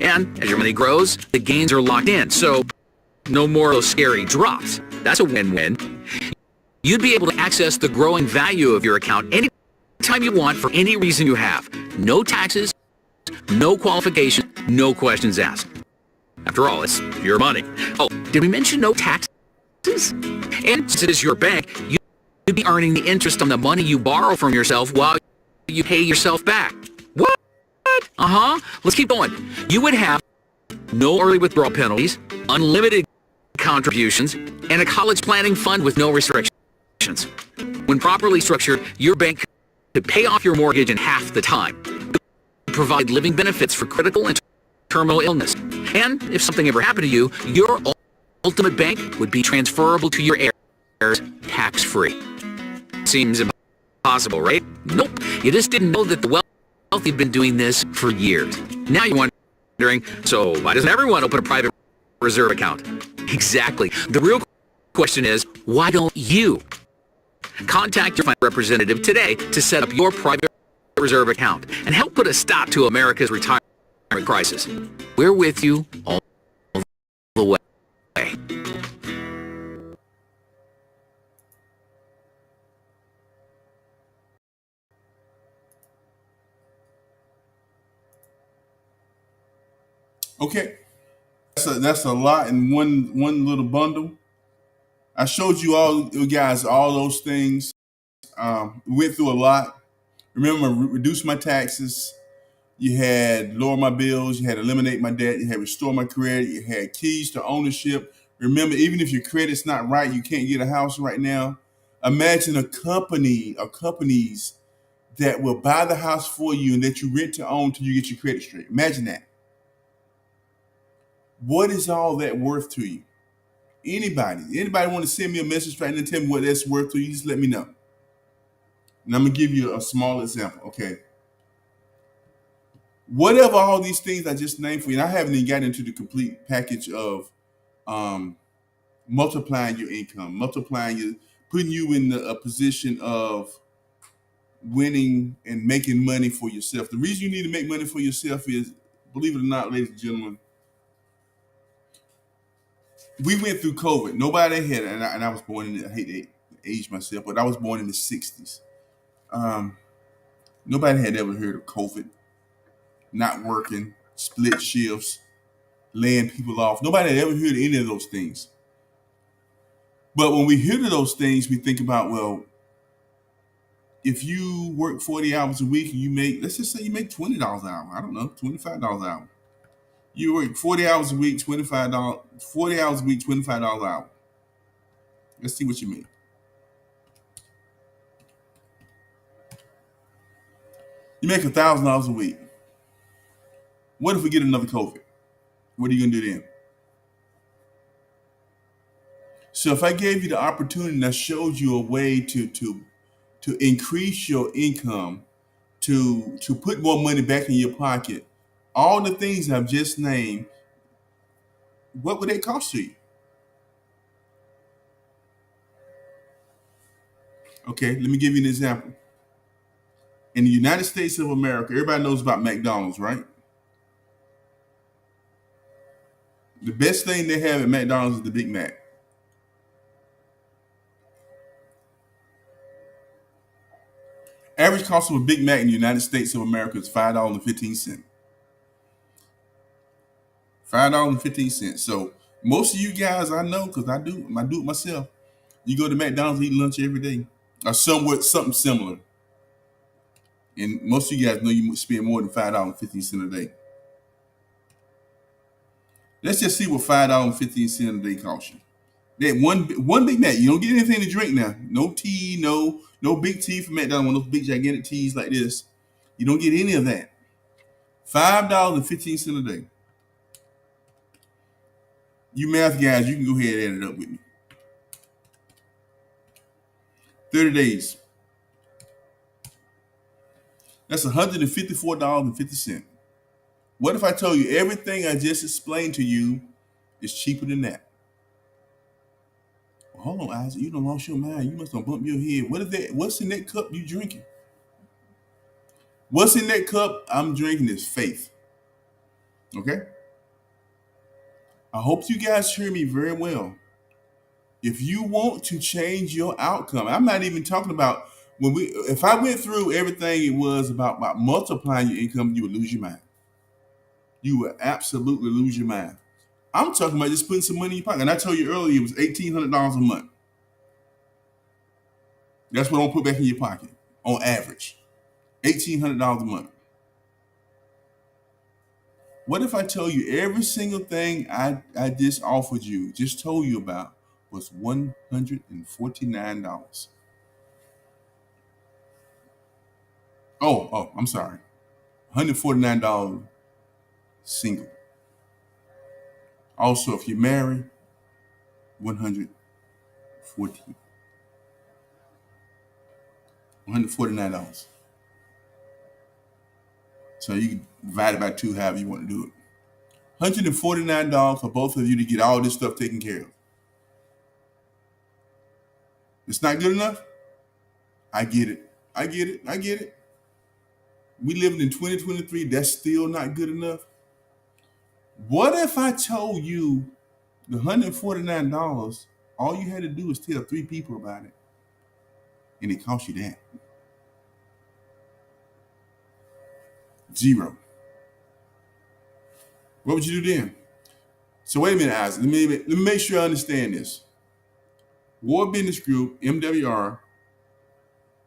And as your money grows, the gains are locked in, so no more of those scary drops. That's a win-win. You'd be able to access the growing value of your account anytime anytime you want for any reason you have. No taxes, no qualification, no questions asked. After all, it's your money. Oh, did we mention no taxes? And since it is your bank, you'd be earning the interest on the money you borrow from yourself while you pay yourself back. What? Let's keep going. You would have no early withdrawal penalties, unlimited contributions, and a college planning fund with no restrictions. When properly structured, your bank could pay off your mortgage in half the time, provide living benefits for critical and terminal illness. And if something ever happened to you, your ultimate bank would be transferable to your heirs tax-free. Seems impossible, right? Nope. You just didn't know that the wealthy have been doing this for years. Now you're wondering, so why doesn't everyone open a private reserve account? Exactly. The real question is, why don't you? Contact your financial representative today to set up your private reserve account and help put a stop to America's retirement crisis. We're with you all the way. Okay, that's a lot in one little bundle. I showed you you guys all those things. We went through a lot. Remember, reduce my taxes. You had lower my bills. You had eliminate my debt. You had restore my credit. You had keys to ownership. Remember, even if your credit's not right, you can't get a house right now. Imagine a company or companies that will buy the house for you and that you rent to own till you get your credit straight. Imagine that. What is all that worth to you? Anybody want to send me a message right now and tell me what that's worth to you? Just let me know. And I'm going to give you a small example, okay? Whatever all these things I just named for you, and I haven't even gotten into the complete package of multiplying your income, putting you in a position of winning and making money for yourself. The reason you need to make money for yourself is, believe it or not, ladies and gentlemen, we went through COVID. Nobody had, and I was born in, I hate to age myself, but I was born in the 60s. Nobody had ever heard of COVID, not working, split shifts, laying people off. Nobody had ever heard of any of those things. But when we hear of those things, we think about, well, if you work 40 hours a week and you make, let's just say you make $20 an hour. I don't know, $25 an hour. You work 40 hours a week, $25, 40 hours a week, $25 an hour. Let's see what you make. You make $1,000 a week. What if we get another COVID? What are you gonna do then? So if I gave you the opportunity and I showed you a way to increase your income, to put more money back in your pocket, all the things I've just named, what would they cost you? Okay, let me give you an example. In the United States of America, everybody knows about McDonald's, right? The best thing they have at McDonald's is the Big Mac. Average cost of a Big Mac in the United States of America is $5.15. $5.15. So most of you guys I know, because I do it myself. You go to McDonald's, eat lunch every day, or something similar. And most of you guys know you spend more than $5.15 a day. Let's just see what $5.15 a day costs you. That one Big Mac, you don't get anything to drink now. No tea, no big tea from McDonald's, one of those big gigantic teas like this. You don't get any of that. $5.15 a day. You math guys, you can go ahead and add it up with me. 30 days. That's $154.50. What if I told you everything I just explained to you is cheaper than that? Well, hold on, Isaac, you done lost your mind. You must have bumped your head. What's in that cup you drinking? What's in that cup I'm drinking is faith. Okay? I hope you guys hear me very well. If you want to change your outcome, I'm not even talking about if I went through everything it was about multiplying your income, you would lose your mind. You would absolutely lose your mind. I'm talking about just putting some money in your pocket. And I told you earlier it was $1,800 a month. That's what I'm gonna put back in your pocket on average. $1,800 a month. What if I told you every single thing I just offered you, just told you about, was $149? Oh, I'm sorry. $149 single. Also, if you're married, $149. So you can divide it by 2, however you want to do it. $149 for both of you to get all this stuff taken care of. It's not good enough? I get it. We living in 2023, that's still not good enough. What if I told you the $149, all you had to do is tell 3 people about it, and it cost you that? 0. What would you do then? So wait a minute, Isaac. Let me make sure I understand this. War Business Group, MWR,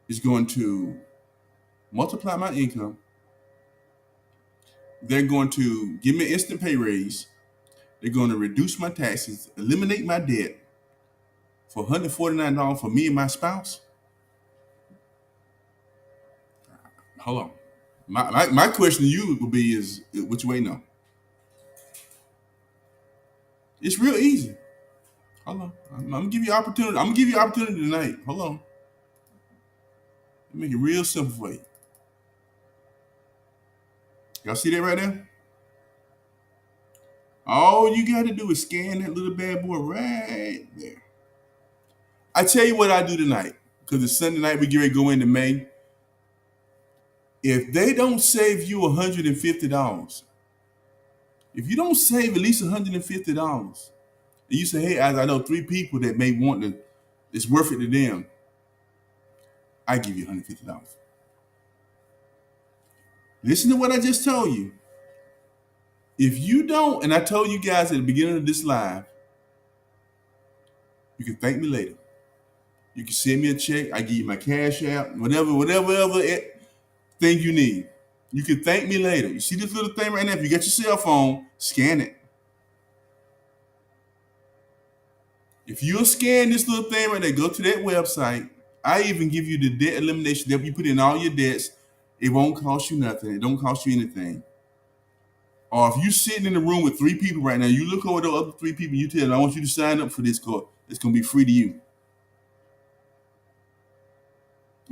is going to multiply my income. They're going to give me an instant pay raise. They're going to reduce my taxes, eliminate my debt for $149 for me and my spouse. Hold on. My question to you would be is, which way no? It's real easy. Hold on. I'm gonna give you opportunity. I'm gonna give you opportunity tonight. Hold on. Make it real simple for you. Y'all see that right there? All you got to do is scan that little bad boy right there. I tell you what I do tonight, because it's Sunday night, we get ready to go into May. If they don't save you $150, if you don't save at least $150, and you say, hey, I know 3 people that may want to, it's worth it to them, I give you $150. Listen to what I just told you. If you don't, and I told you guys at the beginning of this live, you can thank me later. You can send me a check. I give you my cash app, whatever thing you need. You can thank me later. You see this little thing right now? If you got your cell phone, scan it. If you'll scan this little thing right there, go to that website. I even give you the debt elimination that you put in all your debts. It won't cost you nothing. It don't cost you anything. Or if you're sitting in the room with 3 people right now, you look over the other 3 people, you tell them, I want you to sign up for this course. It's going to be free to you.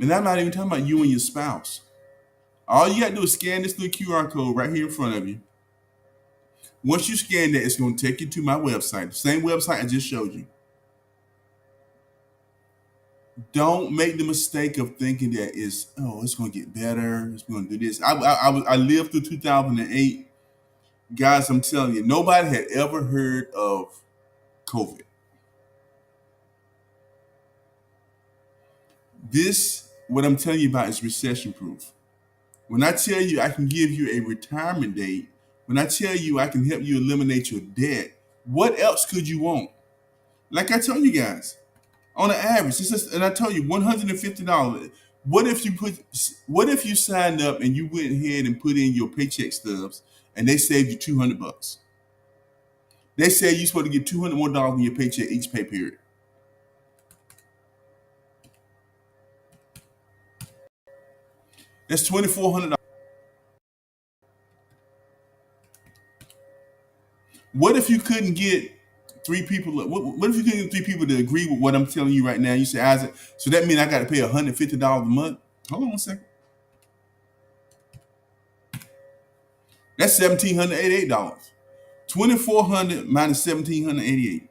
And I'm not even talking about you and your spouse. All you got to do is scan this little QR code right here in front of you. Once you scan that, it's going to take you to my website, the same website I just showed you. Don't make the mistake of thinking that it's going to get better. It's going to do this. I lived through 2008. Guys, I'm telling you, nobody had ever heard of COVID. This, what I'm telling you about, is recession proof. When I tell you I can give you a retirement date, when I tell you I can help you eliminate your debt, what else could you want? Like I told you guys, on an average, and I told you $150. What if you signed up and you went ahead and put in your paycheck stubs and they saved you $200? They say you're supposed to get $200 more in your paycheck each pay period. That's $2,400. What if you couldn't get 3 people? What if you couldn't get 3 people to agree with what I'm telling you right now? You say, Isaac, so that means I got to pay $150 a month? Hold on one second. That's $1,788. $2,400 minus $1,788.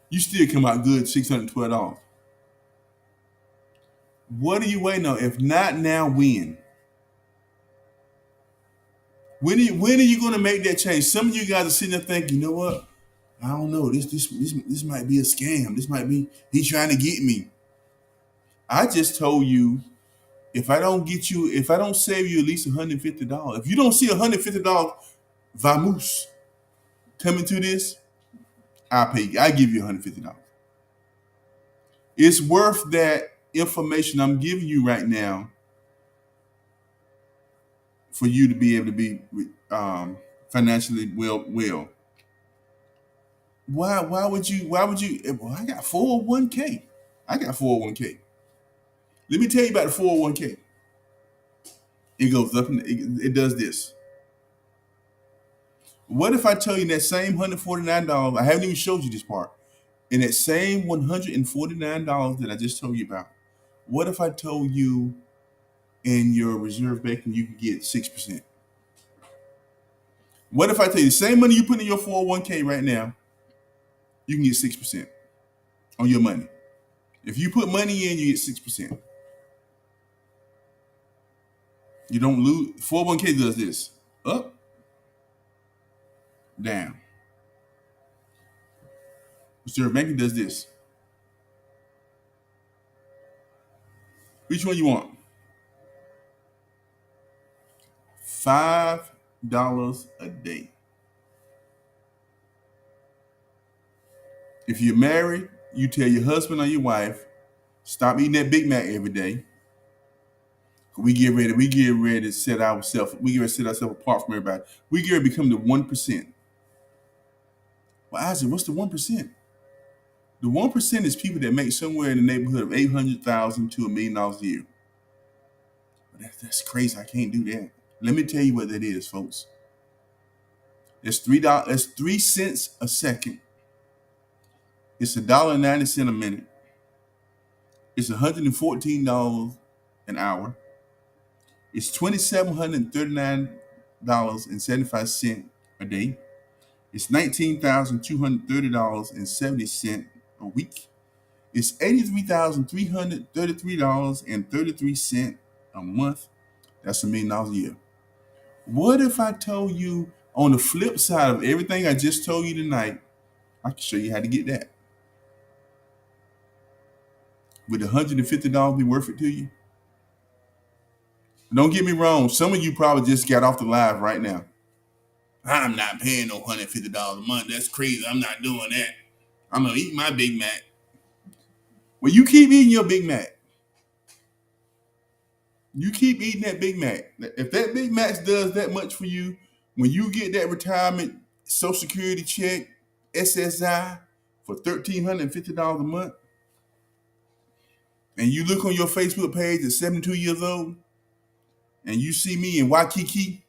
You still come out good, $612. What are you waiting on? If not now, when? When are you going to make that change? Some of you guys are sitting there thinking, you know what? I don't know. This might be a scam. This might be he trying to get me. I just told you, if I don't save you at least $150, if you don't see $150 vamoose coming to this, I'll pay you. I give you $150. It's worth that information I'm giving you right now for you to be able to be financially well. Why would you? Well, I got 401k. I got 401k. Let me tell you about the 401k. It goes up and it does this. What if I tell you that same $149? I haven't even showed you this part. In that same $149 that I just told you about, what if I told you in your reserve banking you can get 6%? What if I tell you the same money you put in your 401k right now, you can get 6% on your money? If you put money in, you get 6%. You don't lose. 401k does this: up, down. Reserve banking does this. Which one you want? $5 a day. If you're married, you tell your husband or your wife, stop eating that Big Mac every day. We get ready to set ourselves apart from everybody. We get ready to become the 1%. Well, Isaac, what's the 1%? The 1% is people that make somewhere in the neighborhood of $800,000 to $1 million a year. That's crazy. I can't do that. Let me tell you what that is, folks. It's $3. It's 3 cents a second. It's $1.90 a minute. It's $114 an hour. It's $2,739.75 a day. It's $19,230.70 a week. It's $83,333.33 a month. That's $1 million a year. What if I told you on the flip side of everything I just told you tonight, I can show you how to get that? Would $150 be worth it to you? Don't get me wrong. Some of you probably just got off the live right now. I'm not paying no $150 a month. That's crazy. I'm not doing that. I'm going to eat my Big Mac. Well, you keep eating your Big Mac. You keep eating that Big Mac. If that Big Mac does that much for you, when you get that retirement Social Security check, SSI, for $1,350 a month, and you look on your Facebook page at 72 years old, and you see me in Waikiki,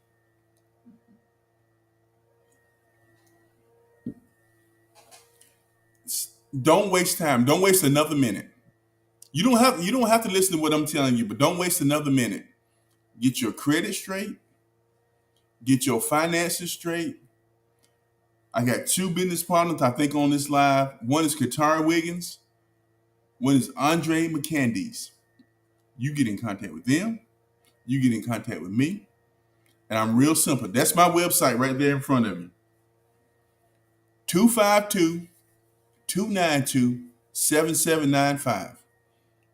don't waste time. Don't waste another minute. You don't have to listen to what I'm telling you, but don't waste another minute. Get your credit straight. Get your finances straight. I got 2 business partners I think on this live. One is Katara Wiggins. One is Andre McCandies. You get in contact with them. You get in contact with me. And I'm real simple. That's my website right there in front of you. 252-292-7795.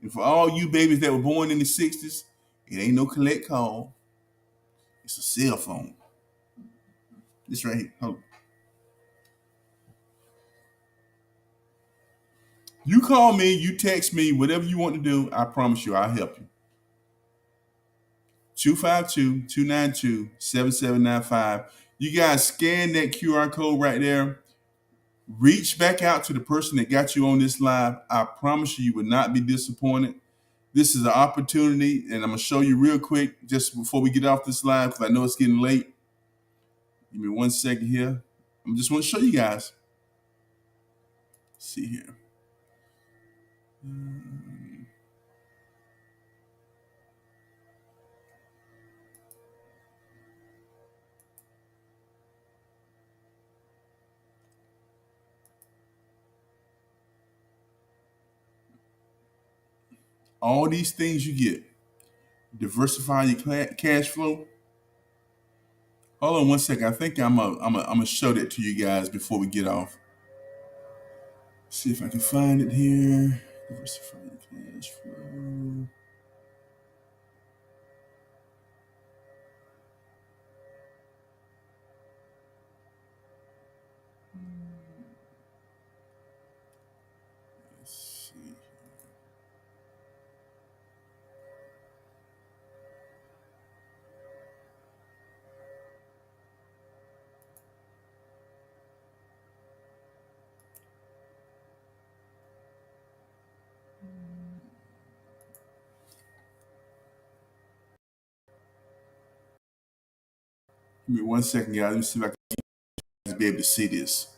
And for all you babies that were born in the 60s, it ain't no collect call. It's a cell phone. This right here. Hold on. You call me, you text me, whatever you want to do, I promise you I'll help you. 252-292-7795. You guys scan that QR code right there. Reach back out to the person that got you on this live. I promise you will not be disappointed. This is an opportunity, and I'm going to show you real quick just before we get off this live because I know it's getting late. Give me 1 second here. I just want to show you guys. Let's see here. All these things you get. Diversify your cash flow. Hold on one second. I think I'm gonna show that to you guys before we get off. See if I can find it here. Diversifying cash flow. Let's see. Give me one second, guys. Let me see if I can be able to see this.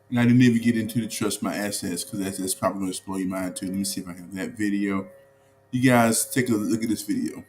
And I didn't even get into the trust my assets because that's probably going to explode your mind too. Let me see if I have that video. You guys take a look at this video.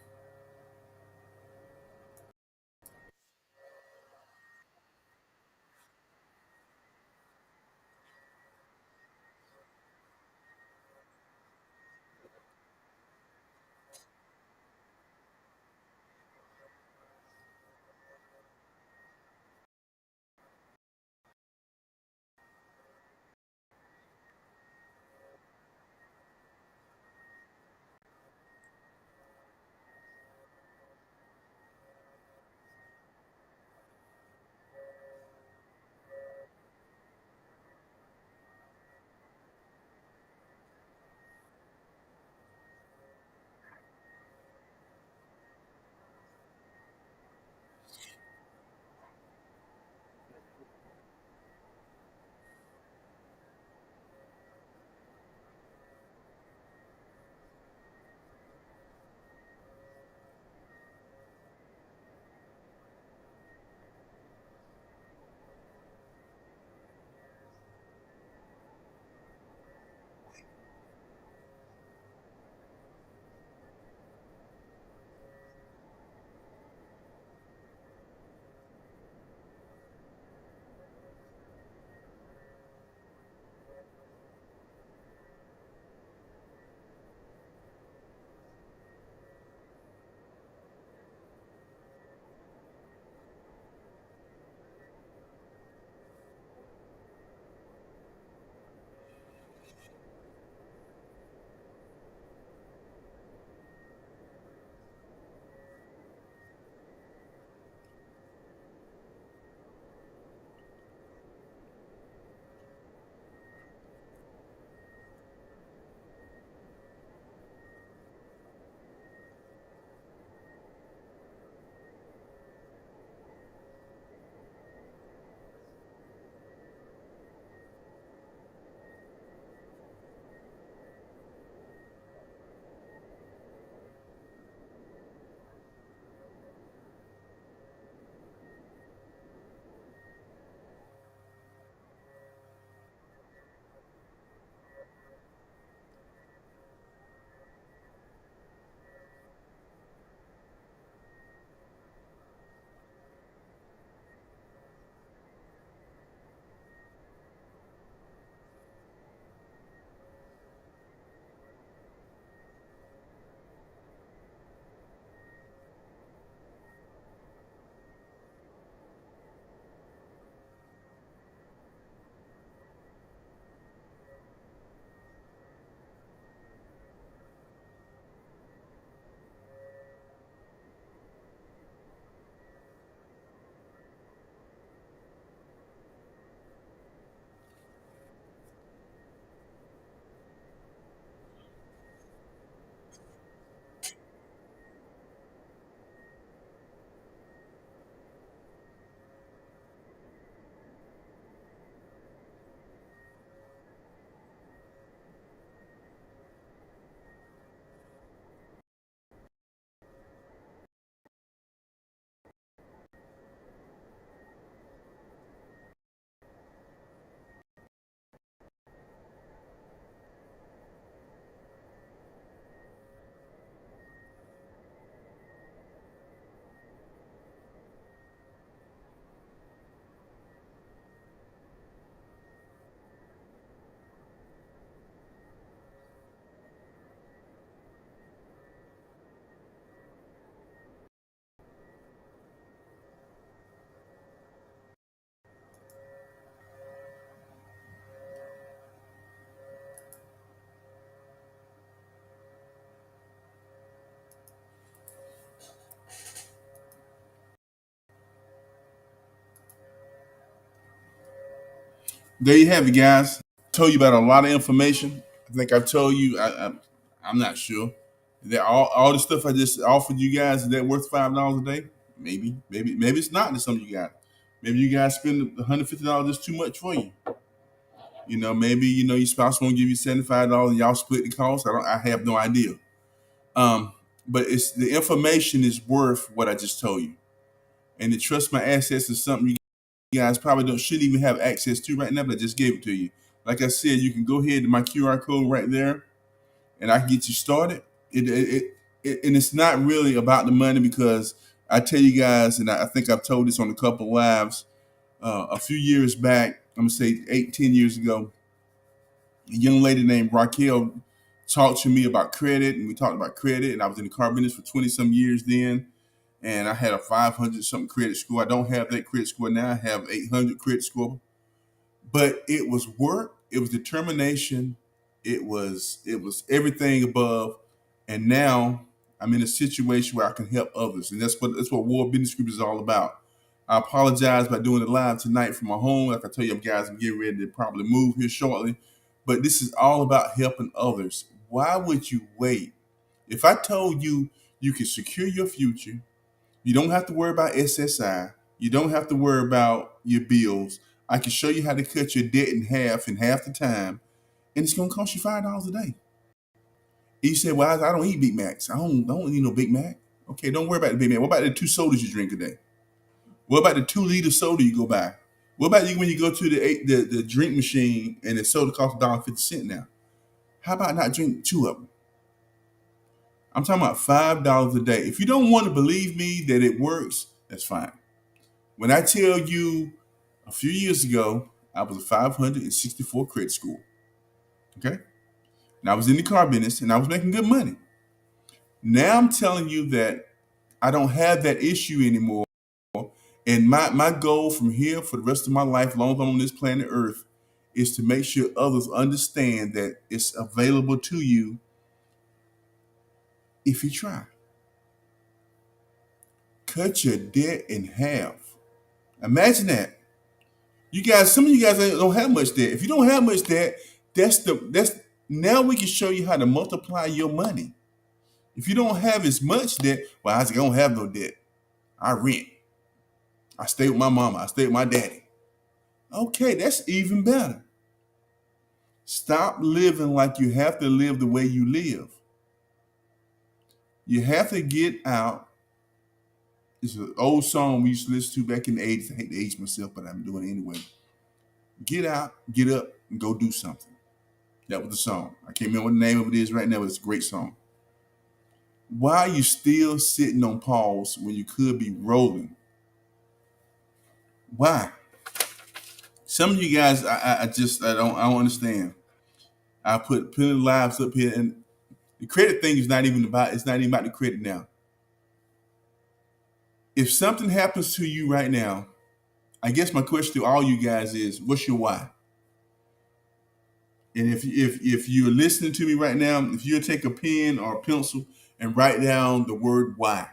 there you have it, guys. Told you about a lot of information. I think I've told you. I'm not sure that all the stuff I just offered you guys, is that worth $5 a day? Maybe it's not to some of you guys. Maybe you guys spend $150 is too much for you. Maybe your spouse won't give you $75 and y'all split the cost. I have no idea. But it's the information is worth what I just told you, and to trust my assets is something you guys probably shouldn't even have access to right now. But I just gave it to you. Like I said, you can go ahead to my QR code right there, and I can get you started. And it's not really about the money, because I tell you guys, and I think I've told this on a couple of lives, a few years back, I'm gonna say 8-10 years ago, a young lady named Raquel talked to me about credit, and we talked about credit, and I was in the car business for 20 some years then, and I had a 500 something credit score. I don't have that credit score now. I have 800 credit score, but it was work, it was determination, it was everything above, and now I'm in a situation where I can help others, and that's what War Business Group is all about. I apologize by doing it live tonight from my home. Like I tell you guys, I'm getting ready to probably move here shortly, but this is all about helping others. Why would you wait? If I told you you can secure your future, you don't have to worry about SSI, you don't have to worry about your bills. I can show you how to cut your debt in half the time, and it's going to cost you $5 a day. And you say, well, I don't eat Big Macs. I don't need no Big Mac. Okay, don't worry about the Big Mac. What about the 2 sodas you drink a day? What about the 2-liter soda you go buy? What about you when you go to the drink machine and the soda costs $1.50 now? How about not drink 2 of them? I'm talking about $5 a day. If you don't want to believe me that it works, that's fine. When I tell you a few years ago, I was a 564 credit score. Okay? And I was in the car business and I was making good money. Now I'm telling you that I don't have that issue anymore. And my goal from here for the rest of my life, as long as I'm on this planet Earth, is to make sure others understand that it's available to you if you try. Cut your debt in half. Imagine that. Some of you guys don't have much debt. If you don't have much debt, that's now we can show you how to multiply your money. If you don't have as much debt, well, I don't have no debt. I rent. I stay with my mama. I stay with my daddy. Okay, that's even better. Stop living like you have to live the way you live. You have to get out. It's an old song we used to listen to back in the 80s. I hate to age myself, but I'm doing it anyway. Get out, get up, and go do something. That was the song. I can't remember what the name of it is right now, but it's a great song. Why are you still sitting on pause when you could be rolling? Why? Some of you guys, I don't understand. I put plenty of lives up here, and the credit thing is not even about the credit now. If something happens to you right now, I guess my question to all you guys is, what's your why? And if you're listening to me right now, if you take a pen or a pencil and write down the word why.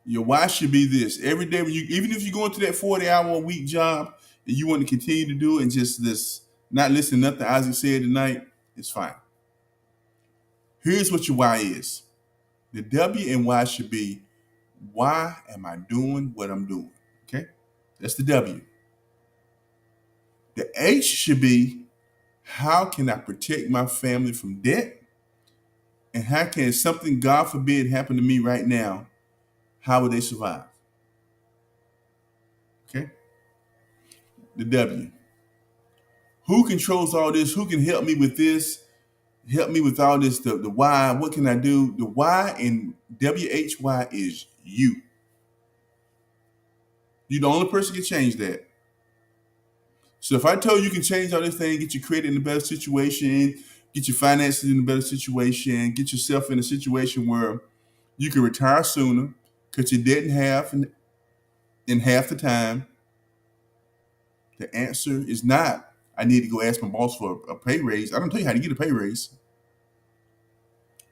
Your why should be this. Every day, even if you go into that 40-hour-a-week job and you want to continue to do it and just not listen to nothing Isaac said tonight, it's fine. Here's what your why is. The W and Y should be, why am I doing what I'm doing? Okay? That's the W. The H should be, how can I protect my family from debt? And how can something, God forbid, happen to me right now? How would they survive? Okay? The W. Who controls all this? Who can help me with this? Help me with all this, the why, what can I do? The Y in WHY is you. You're the only person who can change that. So if I told you can change all this thing, get your credit in a better situation, get your finances in a better situation, get yourself in a situation where you can retire sooner, cut your debt in half in half the time, the answer is not, I need to go ask my boss for a pay raise. I don't tell you how to get a pay raise.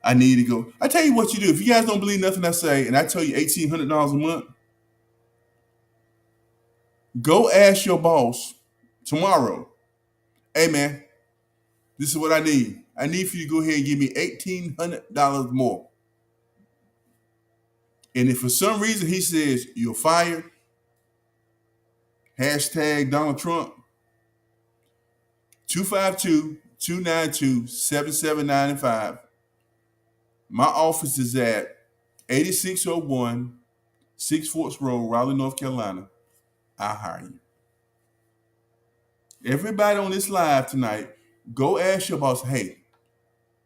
I need to go. I tell you what you do. If you guys don't believe nothing I say, and I tell you $1,800 a month, Go ask your boss tomorrow, hey man, this is what I need. I need for you to go ahead and give me $1,800 more. And if for some reason he says you're fired, hashtag Donald Trump, 252-292-7795. My office is at 8601 Six Forks Road, Raleigh, North Carolina. I'll hire you. Everybody on this live tonight, go ask your boss, hey,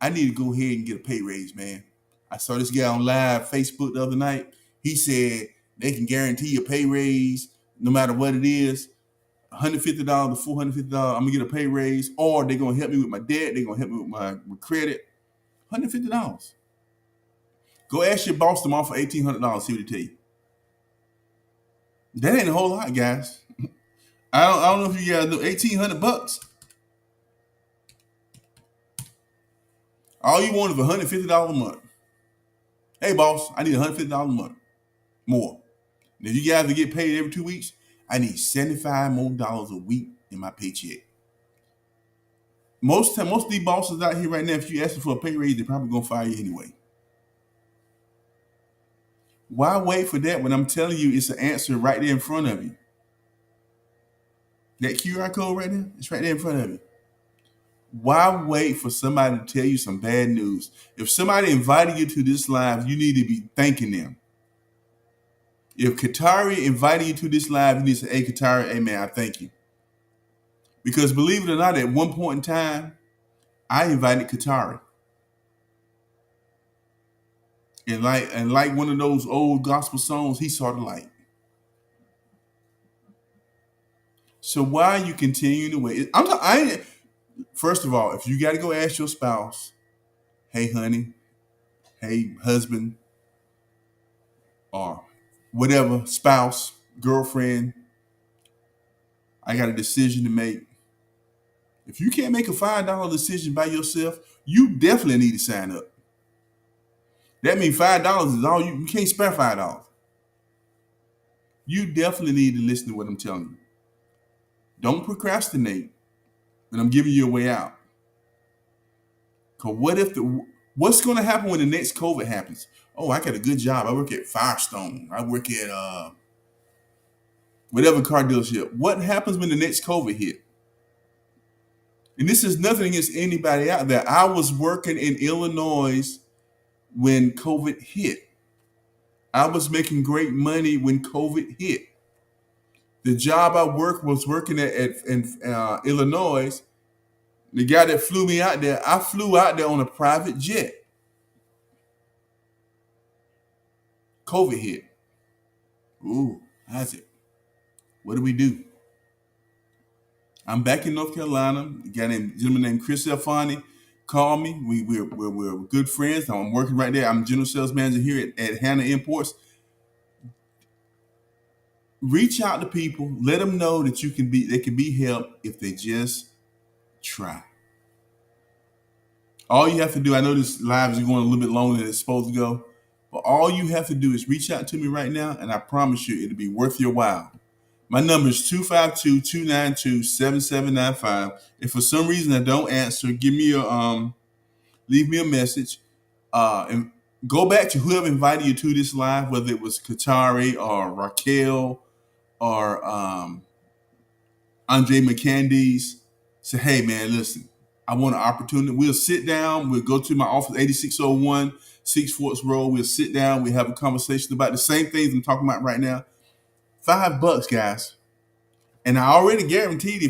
I need to go ahead and get a pay raise, man. I saw this guy on live Facebook the other night. He said they can guarantee a pay raise no matter what it is. $150 to $450. I'm gonna get a pay raise, or they're gonna help me with my debt. They're gonna help me with my credit. $150. Go ask your boss tomorrow for $1,800. See what they tell you. That ain't a whole lot, guys. I don't know if you guys know $1,800. All you want is $150 a month. Hey, boss, I need $150 a month more. And if you guys will get paid every 2 weeks, I need $75 more a week in my paycheck. Most of these bosses out here right now, if you ask them for a pay raise, they're probably gonna fire you anyway. Why wait for that when I'm telling you it's an answer right there in front of you? That QR code right there, it's right there in front of you. Why wait for somebody to tell you some bad news? If somebody invited you to this live, you need to be thanking them. If Katari invited you to this live, you need to say, hey, Katari, hey, man, I thank you. Because believe it or not, at one point in time, I invited Katari. And like one of those old gospel songs, he saw the light. So why are you continuing to wait? First of all, if you got to go ask your spouse, hey, honey, hey, husband, or whatever, spouse, girlfriend, I got a decision to make. If you can't make a $5 decision by yourself, you definitely need to sign up. That means $5 is all you can't spare $5. You definitely need to listen to what I'm telling you. Don't procrastinate when I'm giving you a way out. Because what's going to happen when the next COVID happens? Oh, I got a good job. I work at Firestone. I work at whatever car dealership. What happens when the next COVID hit? And this is nothing against anybody out there. I was working in Illinois when COVID hit. I was making great money when COVID hit. The job I was working in Illinois. The guy that flew me out there, I flew out there on a private jet. COVID hit. Ooh, how's it? What do we do? I'm back in North Carolina. A gentleman named Chris Elfani called me. We're good friends. I'm working right there. I'm general sales manager here at Hannah Imports. Reach out to people. Let them know that they can be helped if they just try. All you have to do, I know this live is going a little bit longer than it's supposed to go, but all you have to do is reach out to me right now, and I promise you it'll be worth your while. My number is 252-292-7795. If for some reason I don't answer, leave me a message. And go back to whoever invited you to this live, whether it was Katari or Raquel or Andre McCandies. Say, hey man, listen, I want an opportunity. We'll sit down. We'll go to my office, 8601 Six Forks Road. We'll sit down. We'll have a conversation about the same things I'm talking about right now. $5, guys. And I already guaranteed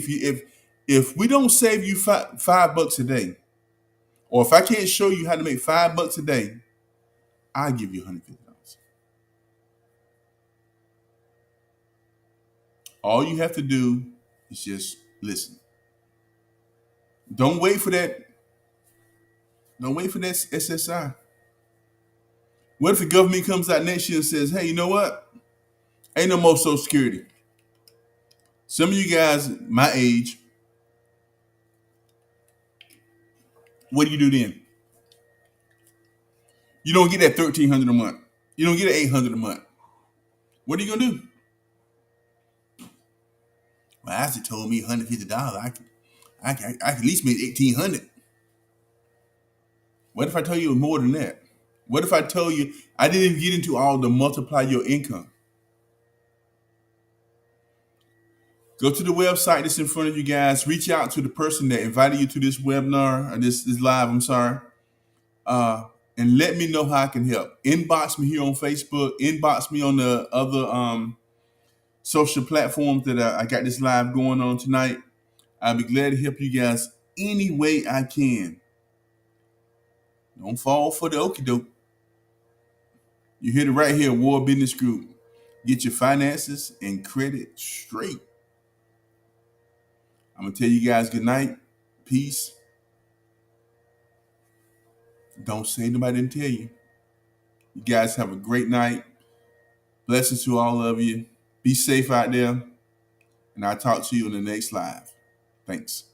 if we don't save you $5 a day, or if I can't show you how to make $5 a day, I'll give you $150. All you have to do is just listen. Don't wait for that. Don't wait for that SSI. What if the government comes out next year and says, hey, you know what? Ain't no more Social Security. Some of you guys my age, what do you do then? You don't get that $1,300 a month. You don't get $800 a month. What are you gonna do? Well, Isaac told me $150. I can at least make $1,800. What if I tell you it was more than that? What if I tell you I didn't even get into all the multiply your income? Go to the website that's in front of you guys. Reach out to the person that invited you to this webinar or this live. I'm sorry, and let me know how I can help. Inbox me here on Facebook. Inbox me on the other social platforms that I got this live going on tonight. I'll be glad to help you guys any way I can. Don't fall for the okie doke. You hear it right here, War Business Group. Get your finances and credit straight. I'm going to tell you guys good night. Peace. Don't say nobody didn't tell you. You guys have a great night. Blessings to all of you. Be safe out there. And I'll talk to you in the next live. Thanks.